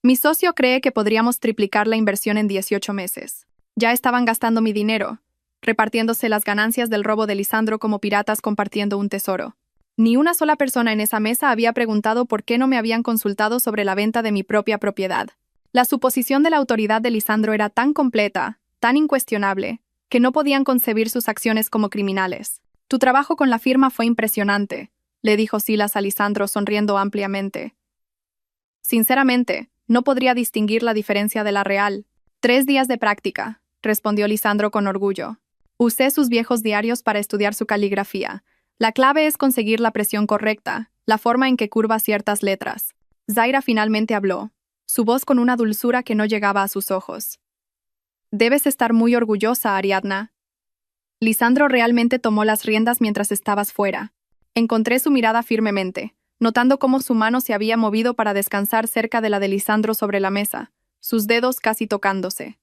S1: Mi socio cree que podríamos triplicar la inversión en 18 meses. Ya estaban gastando mi dinero, repartiéndose las ganancias del robo de Lisandro como piratas compartiendo un tesoro. Ni una sola persona en esa mesa había preguntado por qué no me habían consultado sobre la venta de mi propia propiedad. La suposición de la autoridad de Lisandro era tan completa, tan incuestionable, que no podían concebir sus acciones como criminales. Tu trabajo con la firma fue impresionante, le dijo Silas a Lisandro sonriendo ampliamente. Sinceramente, no podría distinguir la diferencia de la real. 3 días de práctica, respondió Lisandro con orgullo. Usé sus viejos diarios para estudiar su caligrafía. La clave es conseguir la presión correcta, la forma en que curva ciertas letras. Zaira finalmente habló, su voz con una dulzura que no llegaba a sus ojos. Debes estar muy orgullosa, Ariadna. Lisandro realmente tomó las riendas mientras estabas fuera. Encontré su mirada firmemente, notando cómo su mano se había movido para descansar cerca de la de Lisandro sobre la mesa, sus dedos casi tocándose.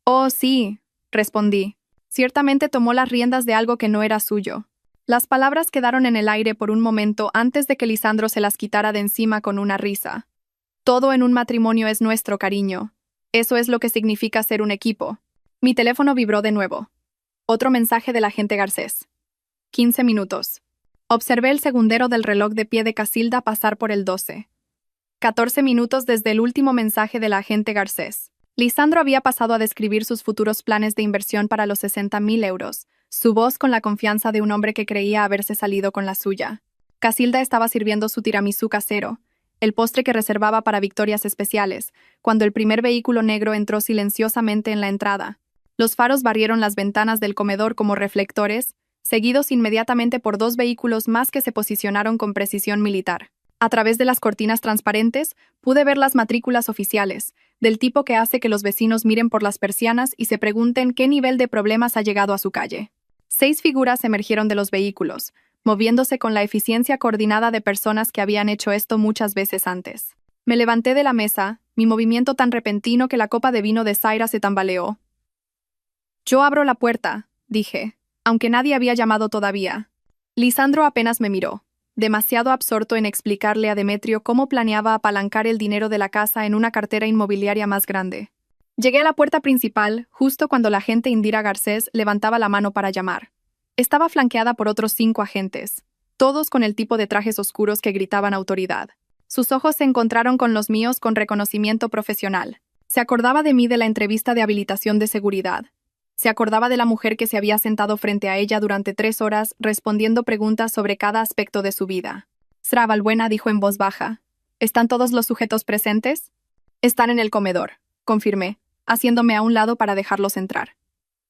S1: Oh, sí, respondí. Ciertamente tomó las riendas de algo que no era suyo. Las palabras quedaron en el aire por un momento antes de que Lisandro se las quitara de encima con una risa. Todo en un matrimonio es nuestro, cariño. Eso es lo que significa ser un equipo. Mi teléfono vibró de nuevo. Otro mensaje del agente Garcés. 15 minutos. Observé el segundero del reloj de pie de Casilda pasar por el 12. 14 minutos desde el último mensaje del agente Garcés. Lisandro había pasado a describir sus futuros planes de inversión para los 60.000 euros, su voz con la confianza de un hombre que creía haberse salido con la suya. Casilda estaba sirviendo su tiramisú casero, el postre que reservaba para victorias especiales, cuando el primer vehículo negro entró silenciosamente en la entrada. Los faros barrieron las ventanas del comedor como reflectores, seguidos inmediatamente por 2 vehículos más que se posicionaron con precisión militar. A través de las cortinas transparentes, pude ver las matrículas oficiales, del tipo que hace que los vecinos miren por las persianas y se pregunten qué nivel de problemas ha llegado a su calle. 6 figuras emergieron de los vehículos, moviéndose con la eficiencia coordinada de personas que habían hecho esto muchas veces antes. Me levanté de la mesa, mi movimiento tan repentino que la copa de vino de Zaira se tambaleó. Yo abro la puerta, dije, aunque nadie había llamado todavía. Lisandro apenas me miró, demasiado absorto en explicarle a Demetrio cómo planeaba apalancar el dinero de la casa en una cartera inmobiliaria más grande. Llegué a la puerta principal justo cuando la agente Indira Garcés levantaba la mano para llamar. Estaba flanqueada por otros 5 agentes, todos con el tipo de trajes oscuros que gritaban autoridad. Sus ojos se encontraron con los míos con reconocimiento profesional. Se acordaba de mí de la entrevista de habilitación de seguridad. Se acordaba de la mujer que se había sentado frente a ella durante 3 horas respondiendo preguntas sobre cada aspecto de su vida. Sra. Valbuena dijo en voz baja. ¿Están todos los sujetos presentes? Están en el comedor, confirmé, haciéndome a un lado para dejarlos entrar.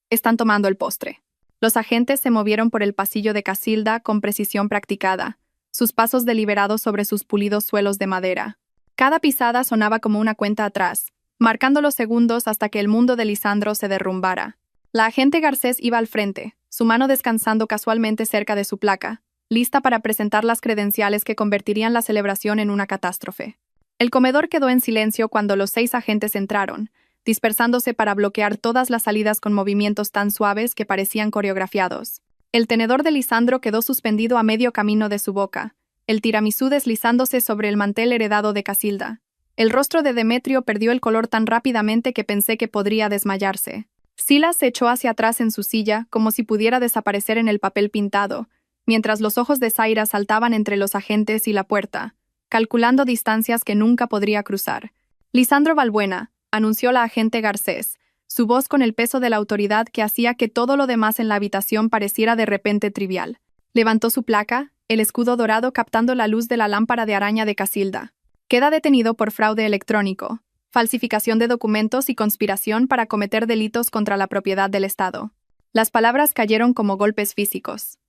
S1: Están tomando el postre. Los agentes se movieron por el pasillo de Casilda con precisión practicada, sus pasos deliberados sobre sus pulidos suelos de madera. Cada pisada sonaba como una cuenta atrás, marcando los segundos hasta que el mundo de Lisandro se derrumbara. La agente Garcés iba al frente, su mano descansando casualmente cerca de su placa, lista para presentar las credenciales que convertirían la celebración en una catástrofe. El comedor quedó en silencio cuando los 6 agentes entraron, dispersándose para bloquear todas las salidas con movimientos tan suaves que parecían coreografiados. El tenedor de Lisandro quedó suspendido a medio camino de su boca, el tiramisú deslizándose sobre el mantel heredado de Casilda. El rostro de Demetrio perdió el color tan rápidamente que pensé que podría desmayarse. Silas se echó hacia atrás en su silla, como si pudiera desaparecer en el papel pintado, mientras los ojos de Zaira saltaban entre los agentes y la puerta, calculando distancias que nunca podría cruzar. Lisandro Balbuena, anunció la agente Garcés, su voz con el peso de la autoridad que hacía que todo lo demás en la habitación pareciera de repente trivial. Levantó su placa, el escudo dorado captando la luz de la lámpara de araña de Casilda. Queda detenido por fraude electrónico, falsificación de documentos y conspiración para cometer delitos contra la propiedad del Estado. Las palabras cayeron como golpes físicos.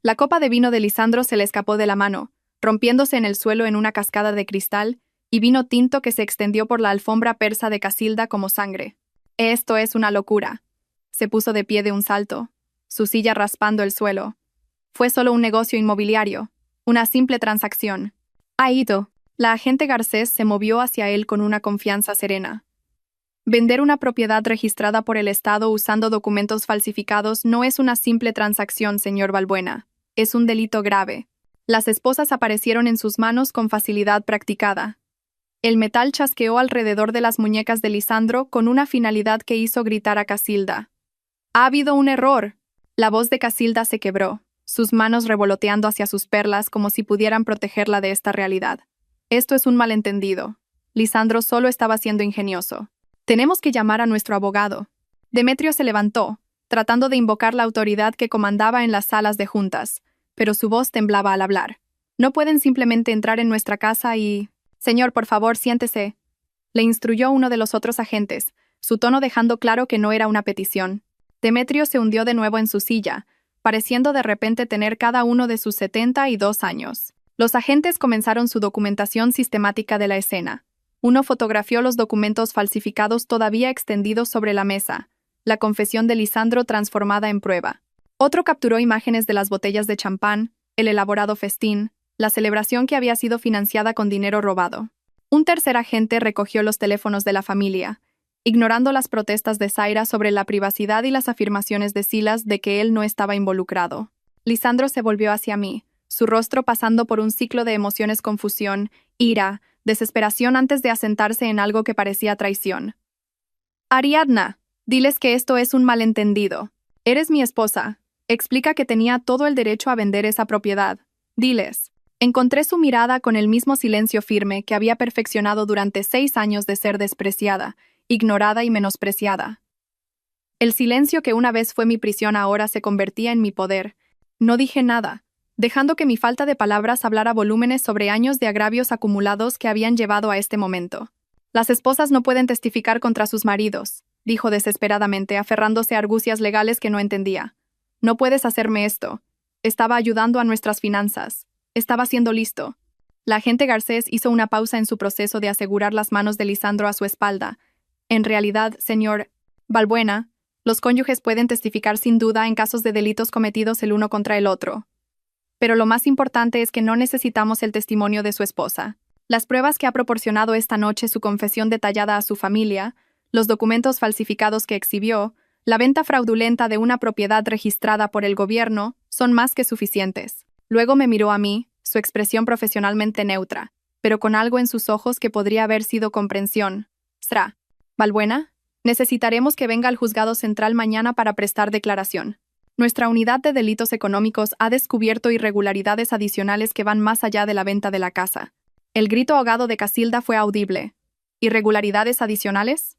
S1: La copa de vino de Lisandro se le escapó de la mano, rompiéndose en el suelo en una cascada de cristal, y vino tinto que se extendió por la alfombra persa de Casilda como sangre. Esto es una locura. Se puso de pie de un salto, su silla raspando el suelo. Fue solo un negocio inmobiliario, una simple transacción. Ha ido. La agente Garcés se movió hacia él con una confianza serena. Vender una propiedad registrada por el Estado usando documentos falsificados no es una simple transacción, señor Balbuena. Es un delito grave. Las esposas aparecieron en sus manos con facilidad practicada. El metal chasqueó alrededor de las muñecas de Lisandro con una finalidad que hizo gritar a Casilda. «¡Ha habido un error!». La voz de Casilda se quebró, sus manos revoloteando hacia sus perlas como si pudieran protegerla de esta realidad. «Esto es un malentendido. Lisandro solo estaba siendo ingenioso. Tenemos que llamar a nuestro abogado». Demetrio se levantó, tratando de invocar la autoridad que comandaba en las salas de juntas, pero su voz temblaba al hablar. «No pueden simplemente entrar en nuestra casa y...». «Señor, por favor, siéntese», le instruyó uno de los otros agentes, su tono dejando claro que no era una petición. Demetrio se hundió de nuevo en su silla, pareciendo de repente tener cada uno de sus 72 años. Los agentes comenzaron su documentación sistemática de la escena. Uno fotografió los documentos falsificados todavía extendidos sobre la mesa, la confesión de Lisandro transformada en prueba. Otro capturó imágenes de las botellas de champán, el elaborado festín, la celebración que había sido financiada con dinero robado. Un tercer agente recogió los teléfonos de la familia, ignorando las protestas de Zaira sobre la privacidad y las afirmaciones de Silas de que él no estaba involucrado. Lisandro se volvió hacia mí, su rostro pasando por un ciclo de emociones: confusión, ira, desesperación antes de asentarse en algo que parecía traición. «Ariadna, diles que esto es un malentendido. Eres mi esposa. Explica que tenía todo el derecho a vender esa propiedad. Diles». Encontré su mirada con el mismo silencio firme que había perfeccionado durante 6 años de ser despreciada, ignorada y menospreciada. El silencio que una vez fue mi prisión ahora se convertía en mi poder. No dije nada, dejando que mi falta de palabras hablara volúmenes sobre años de agravios acumulados que habían llevado a este momento. «Las esposas no pueden testificar contra sus maridos», dijo desesperadamente, aferrándose a argucias legales que no entendía. «No puedes hacerme esto. Estaba ayudando a nuestras finanzas. Estaba siendo listo». La agente Garcés hizo una pausa en su proceso de asegurar las manos de Lisandro a su espalda. «En realidad, señor Balbuena, los cónyuges pueden testificar sin duda en casos de delitos cometidos el uno contra el otro. Pero lo más importante es que no necesitamos el testimonio de su esposa. Las pruebas que ha proporcionado esta noche, su confesión detallada a su familia, los documentos falsificados que exhibió, la venta fraudulenta de una propiedad registrada por el gobierno, son más que suficientes». Luego me miró a mí, su expresión profesionalmente neutra, pero con algo en sus ojos que podría haber sido comprensión. «Sra. Balbuena, necesitaremos que venga al juzgado central mañana para prestar declaración. Nuestra unidad de delitos económicos ha descubierto irregularidades adicionales que van más allá de la venta de la casa». El grito ahogado de Casilda fue audible. «¿Irregularidades adicionales?».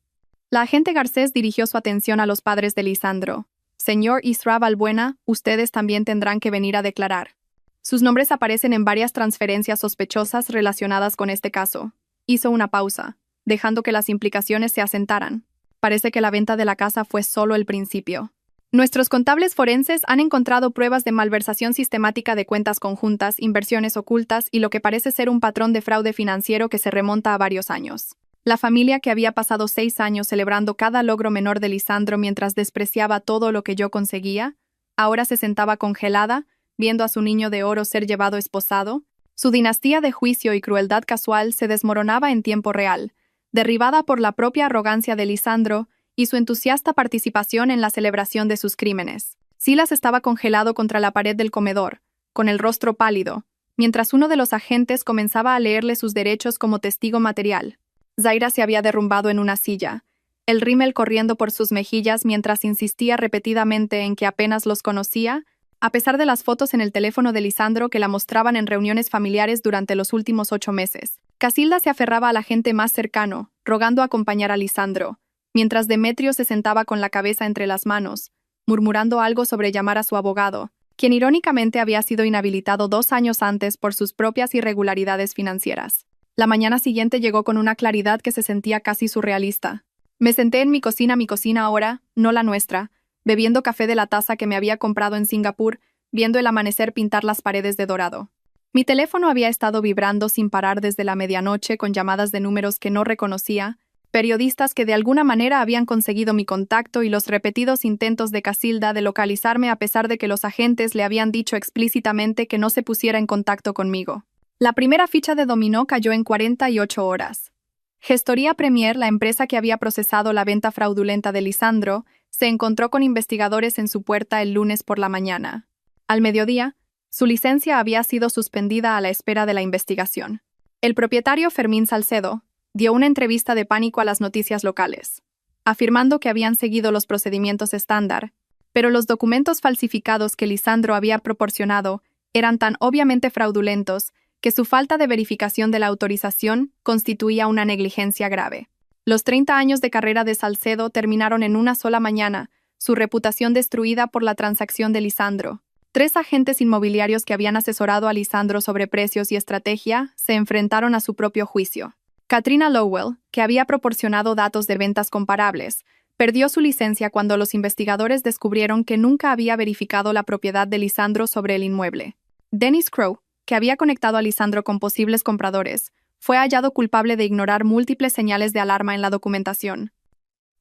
S1: La agente Garcés dirigió su atención a los padres de Lisandro. «Señor Isra Balbuena, ustedes también tendrán que venir a declarar. Sus nombres aparecen en varias transferencias sospechosas relacionadas con este caso». Hizo una pausa, dejando que las implicaciones se asentaran. Parece que la venta de la casa fue solo el principio. Nuestros contables forenses han encontrado pruebas de malversación sistemática de cuentas conjuntas, inversiones ocultas y lo que parece ser un patrón de fraude financiero que se remonta a varios años. La familia, que había pasado 6 años celebrando cada logro menor de Lisandro mientras despreciaba todo lo que yo conseguía, ahora se sentaba congelada, viendo a su niño de oro ser llevado esposado. Su dinastía de juicio y crueldad casual se desmoronaba en tiempo real, derribada por la propia arrogancia de Lisandro y su entusiasta participación en la celebración de sus crímenes. Silas estaba congelado contra la pared del comedor, con el rostro pálido, mientras uno de los agentes comenzaba a leerle sus derechos como testigo material. Zaira se había derrumbado en una silla, el rímel corriendo por sus mejillas mientras insistía repetidamente en que apenas los conocía a pesar de las fotos en el teléfono de Lisandro que la mostraban en reuniones familiares durante los últimos 8 meses. Casilda se aferraba a la gente más cercano, rogando acompañar a Lisandro, mientras Demetrio se sentaba con la cabeza entre las manos, murmurando algo sobre llamar a su abogado, quien irónicamente había sido inhabilitado 2 años antes por sus propias irregularidades financieras. La mañana siguiente llegó con una claridad que se sentía casi surrealista. Me senté en mi cocina ahora, no la nuestra, bebiendo café de la taza que me había comprado en Singapur, viendo el amanecer pintar las paredes de dorado. Mi teléfono había estado vibrando sin parar desde la medianoche con llamadas de números que no reconocía, periodistas que de alguna manera habían conseguido mi contacto y los repetidos intentos de Casilda de localizarme a pesar de que los agentes le habían dicho explícitamente que no se pusiera en contacto conmigo. La primera ficha de dominó cayó en 48 horas. Gestoría Premier, la empresa que había procesado la venta fraudulenta de Lisandro, se encontró con investigadores en su puerta el lunes por la mañana. Al mediodía, su licencia había sido suspendida a la espera de la investigación. El propietario Fermín Salcedo dio una entrevista de pánico a las noticias locales, afirmando que habían seguido los procedimientos estándar, pero los documentos falsificados que Lisandro había proporcionado eran tan obviamente fraudulentos que su falta de verificación de la autorización constituía una negligencia grave. Los 30 años de carrera de Salcedo terminaron en una sola mañana, su reputación destruida por la transacción de Lisandro. 3 agentes inmobiliarios que habían asesorado a Lisandro sobre precios y estrategia se enfrentaron a su propio juicio. Katrina Lowell, que había proporcionado datos de ventas comparables, perdió su licencia cuando los investigadores descubrieron que nunca había verificado la propiedad de Lisandro sobre el inmueble. Dennis Crow, que había conectado a Lisandro con posibles compradores, fue hallado culpable de ignorar múltiples señales de alarma en la documentación.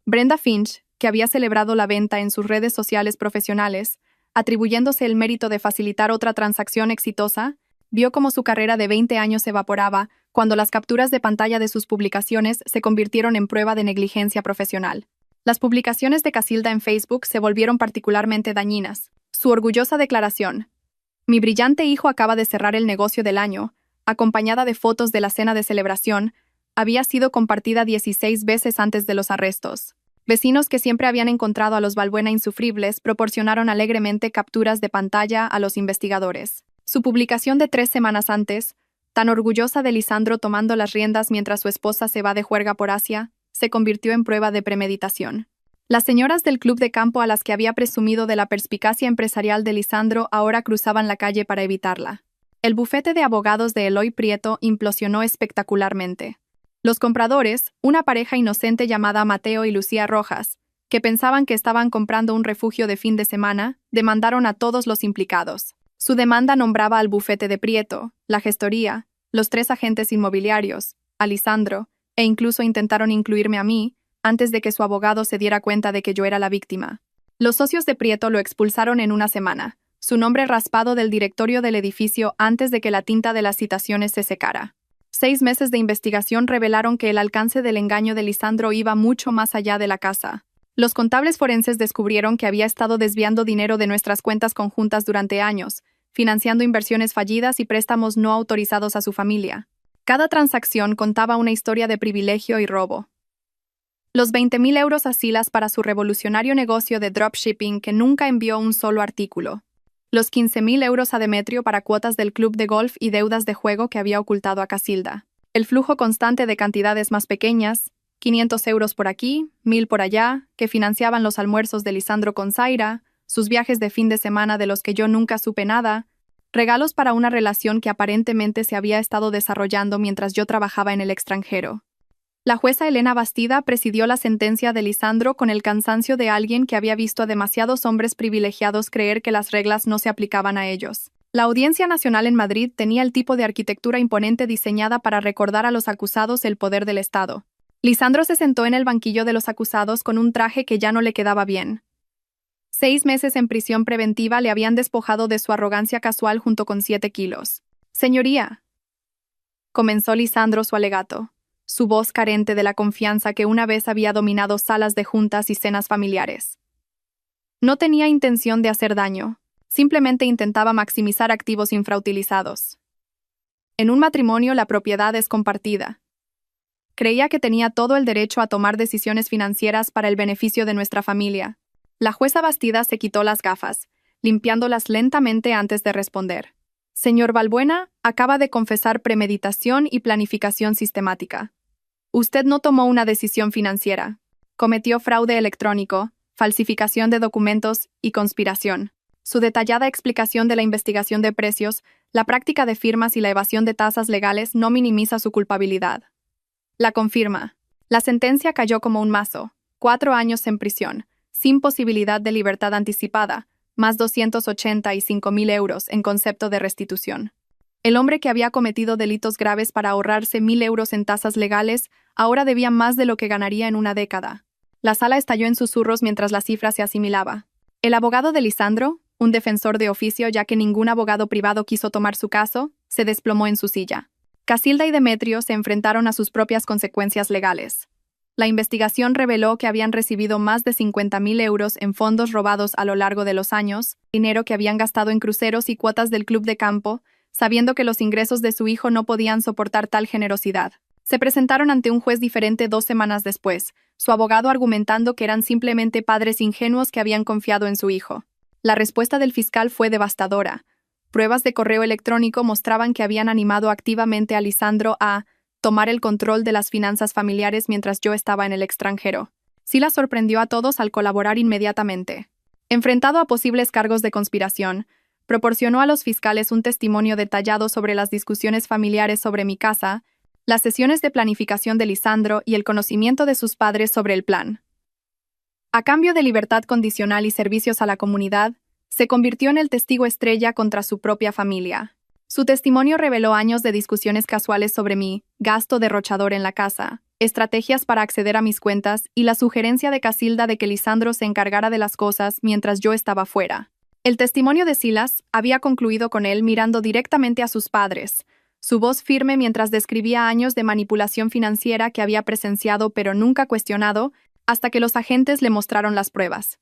S1: Brenda Finch, que había celebrado la venta en sus redes sociales profesionales, atribuyéndose el mérito de facilitar otra transacción exitosa, vio cómo su carrera de 20 años se evaporaba cuando las capturas de pantalla de sus publicaciones se convirtieron en prueba de negligencia profesional. Las publicaciones de Casilda en Facebook se volvieron particularmente dañinas. Su orgullosa declaración: "Mi brillante hijo acaba de cerrar el negocio del año", acompañada de fotos de la cena de celebración, había sido compartida 16 veces antes de los arrestos. Vecinos que siempre habían encontrado a los Balbuena insufribles proporcionaron alegremente capturas de pantalla a los investigadores. Su publicación de 3 semanas antes, tan orgullosa de Lisandro tomando las riendas mientras su esposa se va de juerga por Asia, se convirtió en prueba de premeditación. Las señoras del club de campo a las que había presumido de la perspicacia empresarial de Lisandro ahora cruzaban la calle para evitarla. El bufete de abogados de Eloy Prieto implosionó espectacularmente. Los compradores, una pareja inocente llamada Mateo y Lucía Rojas, que pensaban que estaban comprando un refugio de fin de semana, demandaron a todos los implicados. Su demanda nombraba al bufete de Prieto, la gestoría, los 3 agentes inmobiliarios, a Lisandro, e incluso intentaron incluirme a mí, antes de que su abogado se diera cuenta de que yo era la víctima. Los socios de Prieto lo expulsaron en una semana, su nombre raspado del directorio del edificio antes de que la tinta de las citaciones se secara. 6 meses de investigación revelaron que el alcance del engaño de Lisandro iba mucho más allá de la casa. Los contables forenses descubrieron que había estado desviando dinero de nuestras cuentas conjuntas durante años, financiando inversiones fallidas y préstamos no autorizados a su familia. Cada transacción contaba una historia de privilegio y robo. Los 20.000 euros a Silas para su revolucionario negocio de dropshipping que nunca envió un solo artículo. Los 15.000 euros a Demetrio para cuotas del club de golf y deudas de juego que había ocultado a Casilda. El flujo constante de cantidades más pequeñas, 500 euros por aquí, 1.000 por allá, que financiaban los almuerzos de Lisandro con Zaira, sus viajes de fin de semana de los que yo nunca supe nada, regalos para una relación que aparentemente se había estado desarrollando mientras yo trabajaba en el extranjero. La jueza Elena Bastida presidió la sentencia de Lisandro con el cansancio de alguien que había visto a demasiados hombres privilegiados creer que las reglas no se aplicaban a ellos. La Audiencia Nacional en Madrid tenía el tipo de arquitectura imponente diseñada para recordar a los acusados el poder del Estado. Lisandro se sentó en el banquillo de los acusados con un traje que ya no le quedaba bien. 6 meses en prisión preventiva le habían despojado de su arrogancia casual junto con 7 kilos. «Señoría», comenzó Lisandro su alegato, su voz carente de la confianza que una vez había dominado salas de juntas y cenas familiares. No tenía intención de hacer daño, simplemente intentaba maximizar activos infrautilizados. En un matrimonio la propiedad es compartida. Creía que tenía todo el derecho a tomar decisiones financieras para el beneficio de nuestra familia. La jueza Bastida se quitó las gafas, limpiándolas lentamente antes de responder. Señor Balbuena, acaba de confesar premeditación y planificación sistemática. Usted no tomó una decisión financiera. Cometió fraude electrónico, falsificación de documentos y conspiración. Su detallada explicación de la investigación de precios, la práctica de firmas y la evasión de tasas legales no minimiza su culpabilidad. La confirma. La sentencia cayó como un mazo. 4 años en prisión, sin posibilidad de libertad anticipada, más 285.000 euros en concepto de restitución. El hombre que había cometido delitos graves para ahorrarse 1.000 euros en tasas legales, ahora debía más de lo que ganaría en una década. La sala estalló en susurros mientras la cifra se asimilaba. El abogado de Lisandro, un defensor de oficio ya que ningún abogado privado quiso tomar su caso, se desplomó en su silla. Casilda y Demetrio se enfrentaron a sus propias consecuencias legales. La investigación reveló que habían recibido más de 50.000 euros en fondos robados a lo largo de los años, dinero que habían gastado en cruceros y cuotas del club de campo, sabiendo que los ingresos de su hijo no podían soportar tal generosidad. Se presentaron ante un juez diferente 2 semanas después, su abogado argumentando que eran simplemente padres ingenuos que habían confiado en su hijo. La respuesta del fiscal fue devastadora. Pruebas de correo electrónico mostraban que habían animado activamente a Lisandro a tomar el control de las finanzas familiares mientras yo estaba en el extranjero. Sila sorprendió a todos al colaborar inmediatamente. Enfrentado a posibles cargos de conspiración, proporcionó a los fiscales un testimonio detallado sobre las discusiones familiares sobre mi casa, las sesiones de planificación de Lisandro y el conocimiento de sus padres sobre el plan. A cambio de libertad condicional y servicios a la comunidad, se convirtió en el testigo estrella contra su propia familia. Su testimonio reveló años de discusiones casuales sobre mi gasto derrochador en la casa, estrategias para acceder a mis cuentas y la sugerencia de Casilda de que Lisandro se encargara de las cosas mientras yo estaba fuera. El testimonio de Silas había concluido con él mirando directamente a sus padres, su voz firme mientras describía años de manipulación financiera que había presenciado pero nunca cuestionado, hasta que los agentes le mostraron las pruebas.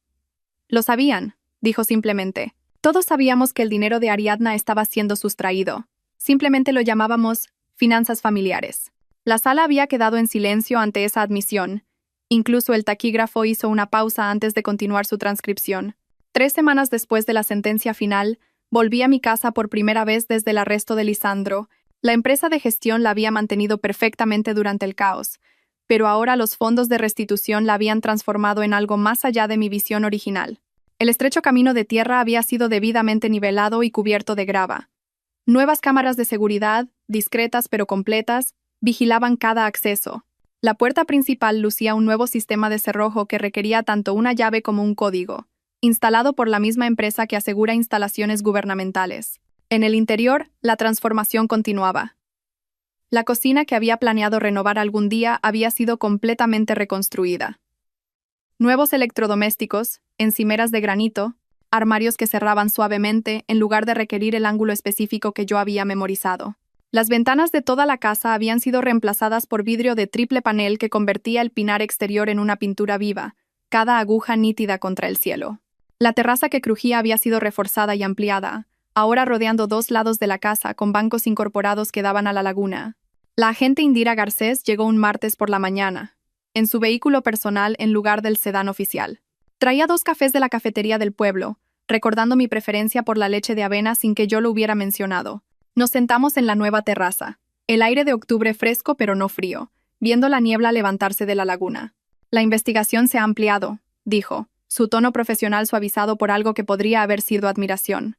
S1: Lo sabían, dijo simplemente. Todos sabíamos que el dinero de Ariadna estaba siendo sustraído. Simplemente lo llamábamos finanzas familiares. La sala había quedado en silencio ante esa admisión. Incluso el taquígrafo hizo una pausa antes de continuar su transcripción. 3 semanas después de la sentencia final, volví a mi casa por primera vez desde el arresto de Lisandro. La empresa de gestión la había mantenido perfectamente durante el caos, pero ahora los fondos de restitución la habían transformado en algo más allá de mi visión original. El estrecho camino de tierra había sido debidamente nivelado y cubierto de grava. Nuevas cámaras de seguridad, discretas pero completas, vigilaban cada acceso. La puerta principal lucía un nuevo sistema de cerrojo que requería tanto una llave como un código, instalado por la misma empresa que asegura instalaciones gubernamentales. En el interior, la transformación continuaba. La cocina que había planeado renovar algún día había sido completamente reconstruida. Nuevos electrodomésticos, encimeras de granito, armarios que cerraban suavemente en lugar de requerir el ángulo específico que yo había memorizado. Las ventanas de toda la casa habían sido reemplazadas por vidrio de triple panel que convertía el pinar exterior en una pintura viva, cada aguja nítida contra el cielo. La terraza que crujía había sido reforzada y ampliada, ahora rodeando 2 lados de la casa con bancos incorporados que daban a la laguna. La agente Indira Garcés llegó un martes por la mañana, en su vehículo personal en lugar del sedán oficial. Traía 2 cafés de la cafetería del pueblo, recordando mi preferencia por la leche de avena sin que yo lo hubiera mencionado. Nos sentamos en la nueva terraza, el aire de octubre fresco pero no frío, viendo la niebla levantarse de la laguna. La investigación se ha ampliado, dijo, su tono profesional suavizado por algo que podría haber sido admiración.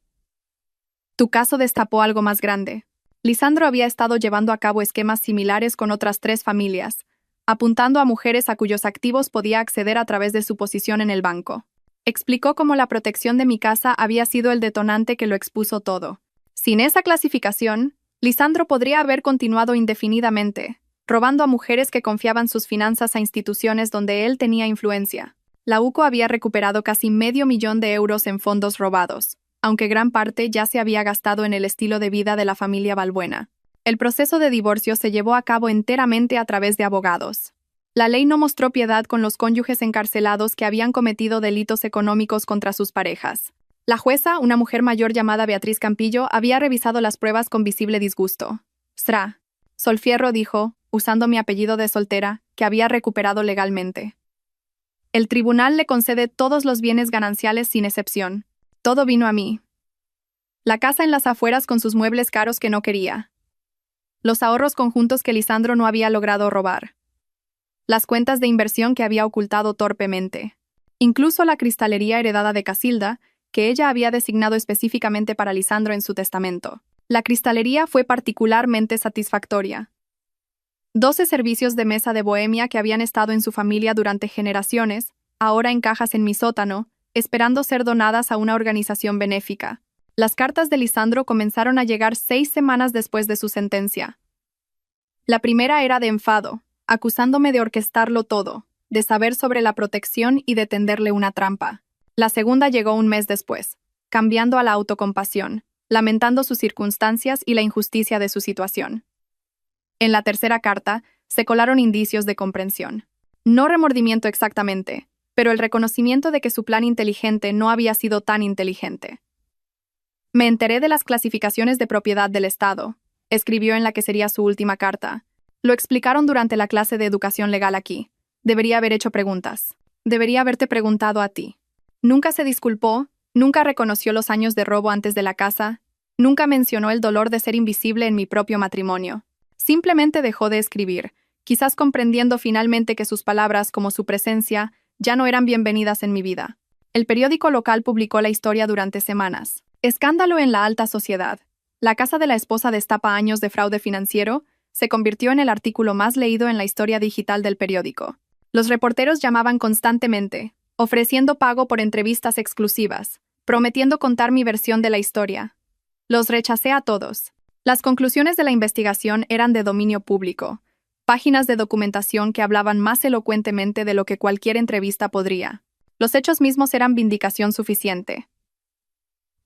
S1: Tu caso destapó algo más grande. Lisandro había estado llevando a cabo esquemas similares con otras 3 familias, apuntando a mujeres a cuyos activos podía acceder a través de su posición en el banco. Explicó cómo la protección de mi casa había sido el detonante que lo expuso todo. Sin esa clasificación, Lisandro podría haber continuado indefinidamente, robando a mujeres que confiaban sus finanzas a instituciones donde él tenía influencia. La UCO había recuperado casi $500,000 de euros en fondos robados, aunque gran parte ya se había gastado en el estilo de vida de la familia Balbuena. El proceso de divorcio se llevó a cabo enteramente a través de abogados. La ley no mostró piedad con los cónyuges encarcelados que habían cometido delitos económicos contra sus parejas. La jueza, una mujer mayor llamada Beatriz Campillo, había revisado las pruebas con visible disgusto. Sra. Solfierro dijo, usando mi apellido de soltera, que había recuperado legalmente. El tribunal le concede todos los bienes gananciales sin excepción. Todo vino a mí. La casa en las afueras con sus muebles caros que no quería. Los ahorros conjuntos que Lisandro no había logrado robar. Las cuentas de inversión que había ocultado torpemente. Incluso la cristalería heredada de Casilda, que ella había designado específicamente para Lisandro en su testamento. La cristalería fue particularmente satisfactoria. 12 servicios de mesa de bohemia que habían estado en su familia durante generaciones, ahora en cajas en mi sótano, esperando ser donadas a una organización benéfica. Las cartas de Lisandro comenzaron a llegar 6 semanas después de su sentencia. La primera era de enfado, acusándome de orquestarlo todo, de saber sobre la protección y de tenderle una trampa. La segunda llegó un mes después, cambiando a la autocompasión, lamentando sus circunstancias y la injusticia de su situación. En la tercera carta, se colaron indicios de comprensión. No remordimiento exactamente, pero el reconocimiento de que su plan inteligente no había sido tan inteligente. Me enteré de las clasificaciones de propiedad del Estado, escribió en la que sería su última carta. Lo explicaron durante la clase de educación legal aquí. Debería haber hecho preguntas. Debería haberte preguntado a ti. Nunca se disculpó, nunca reconoció los años de robo antes de la casa, nunca mencionó el dolor de ser invisible en mi propio matrimonio. Simplemente dejó de escribir, quizás comprendiendo finalmente que sus palabras, como su presencia, ya no eran bienvenidas en mi vida. El periódico local publicó la historia durante semanas. Escándalo en la alta sociedad. La casa de la esposa destapa años de fraude financiero, se convirtió en el artículo más leído en la historia digital del periódico. Los reporteros llamaban constantemente, ofreciendo pago por entrevistas exclusivas, prometiendo contar mi versión de la historia. Los rechacé a todos. Las conclusiones de la investigación eran de dominio público, páginas de documentación que hablaban más elocuentemente de lo que cualquier entrevista podría. Los hechos mismos eran vindicación suficiente.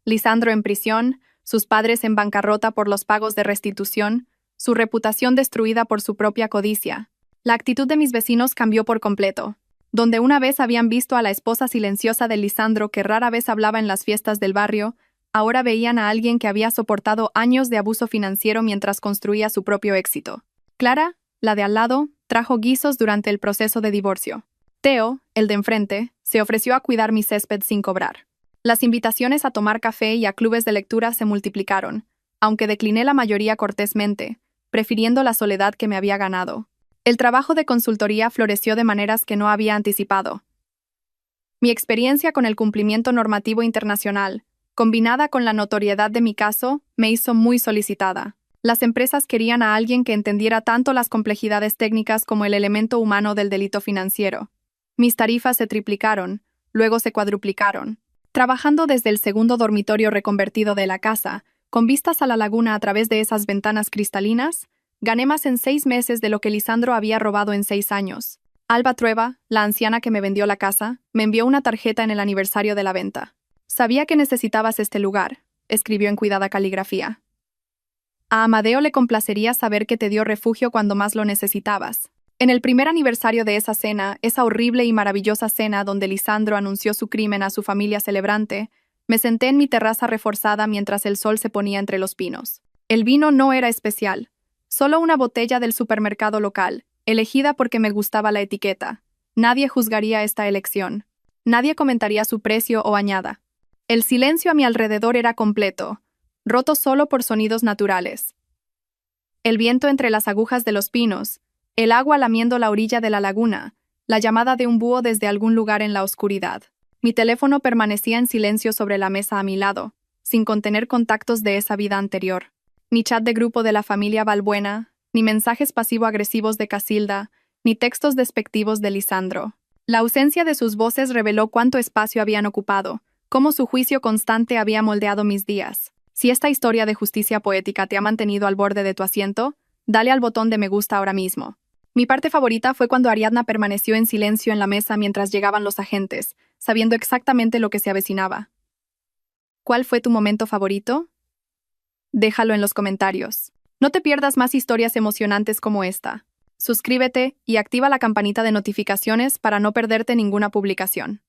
S1: Lisandro en prisión, sus padres en bancarrota por los pagos de restitución, su reputación destruida por su propia codicia. La actitud de mis vecinos cambió por completo. Donde una vez habían visto a la esposa silenciosa de Lisandro que rara vez hablaba en las fiestas del barrio, ahora veían a alguien que había soportado años de abuso financiero mientras construía su propio éxito. Clara, la de al lado, trajo guisos durante el proceso de divorcio. Teo, el de enfrente, se ofreció a cuidar mi césped sin cobrar. Las invitaciones a tomar café y a clubes de lectura se multiplicaron, aunque decliné la mayoría cortésmente, prefiriendo la soledad que me había ganado. El trabajo de consultoría floreció de maneras que no había anticipado. Mi experiencia con el cumplimiento normativo internacional, combinada con la notoriedad de mi caso, me hizo muy solicitada. Las empresas querían a alguien que entendiera tanto las complejidades técnicas como el elemento humano del delito financiero. Mis tarifas se triplicaron, luego se cuadruplicaron. Trabajando desde el segundo dormitorio reconvertido de la casa, con vistas a la laguna a través de esas ventanas cristalinas, gané más en 6 meses de lo que Lisandro había robado en 6 años. Alba Trueba, la anciana que me vendió la casa, me envió una tarjeta en el aniversario de la venta. Sabía que necesitabas este lugar, escribió en cuidada caligrafía. A Amadeo le complacería saber que te dio refugio cuando más lo necesitabas. En el primer aniversario de esa cena, esa horrible y maravillosa cena donde Lisandro anunció su crimen a su familia celebrante, me senté en mi terraza reforzada mientras el sol se ponía entre los pinos. El vino no era especial, solo una botella del supermercado local, elegida porque me gustaba la etiqueta. Nadie juzgaría esta elección. Nadie comentaría su precio o añada. El silencio a mi alrededor era completo, roto solo por sonidos naturales. El viento entre las agujas de los pinos, el agua lamiendo la orilla de la laguna, la llamada de un búho desde algún lugar en la oscuridad. Mi teléfono permanecía en silencio sobre la mesa a mi lado, sin contener contactos de esa vida anterior. Ni chat de grupo de la familia Balbuena, ni mensajes pasivo-agresivos de Casilda, ni textos despectivos de Lisandro. La ausencia de sus voces reveló cuánto espacio habían ocupado, cómo su juicio constante había moldeado mis días. Si esta historia de justicia poética te ha mantenido al borde de tu asiento, dale al botón de me gusta ahora mismo. Mi parte favorita fue cuando Ariadna permaneció en silencio en la mesa mientras llegaban los agentes, sabiendo exactamente lo que se avecinaba. ¿Cuál fue tu momento favorito? Déjalo en los comentarios. No te pierdas más historias emocionantes como esta. Suscríbete y activa la campanita de notificaciones para no perderte ninguna publicación.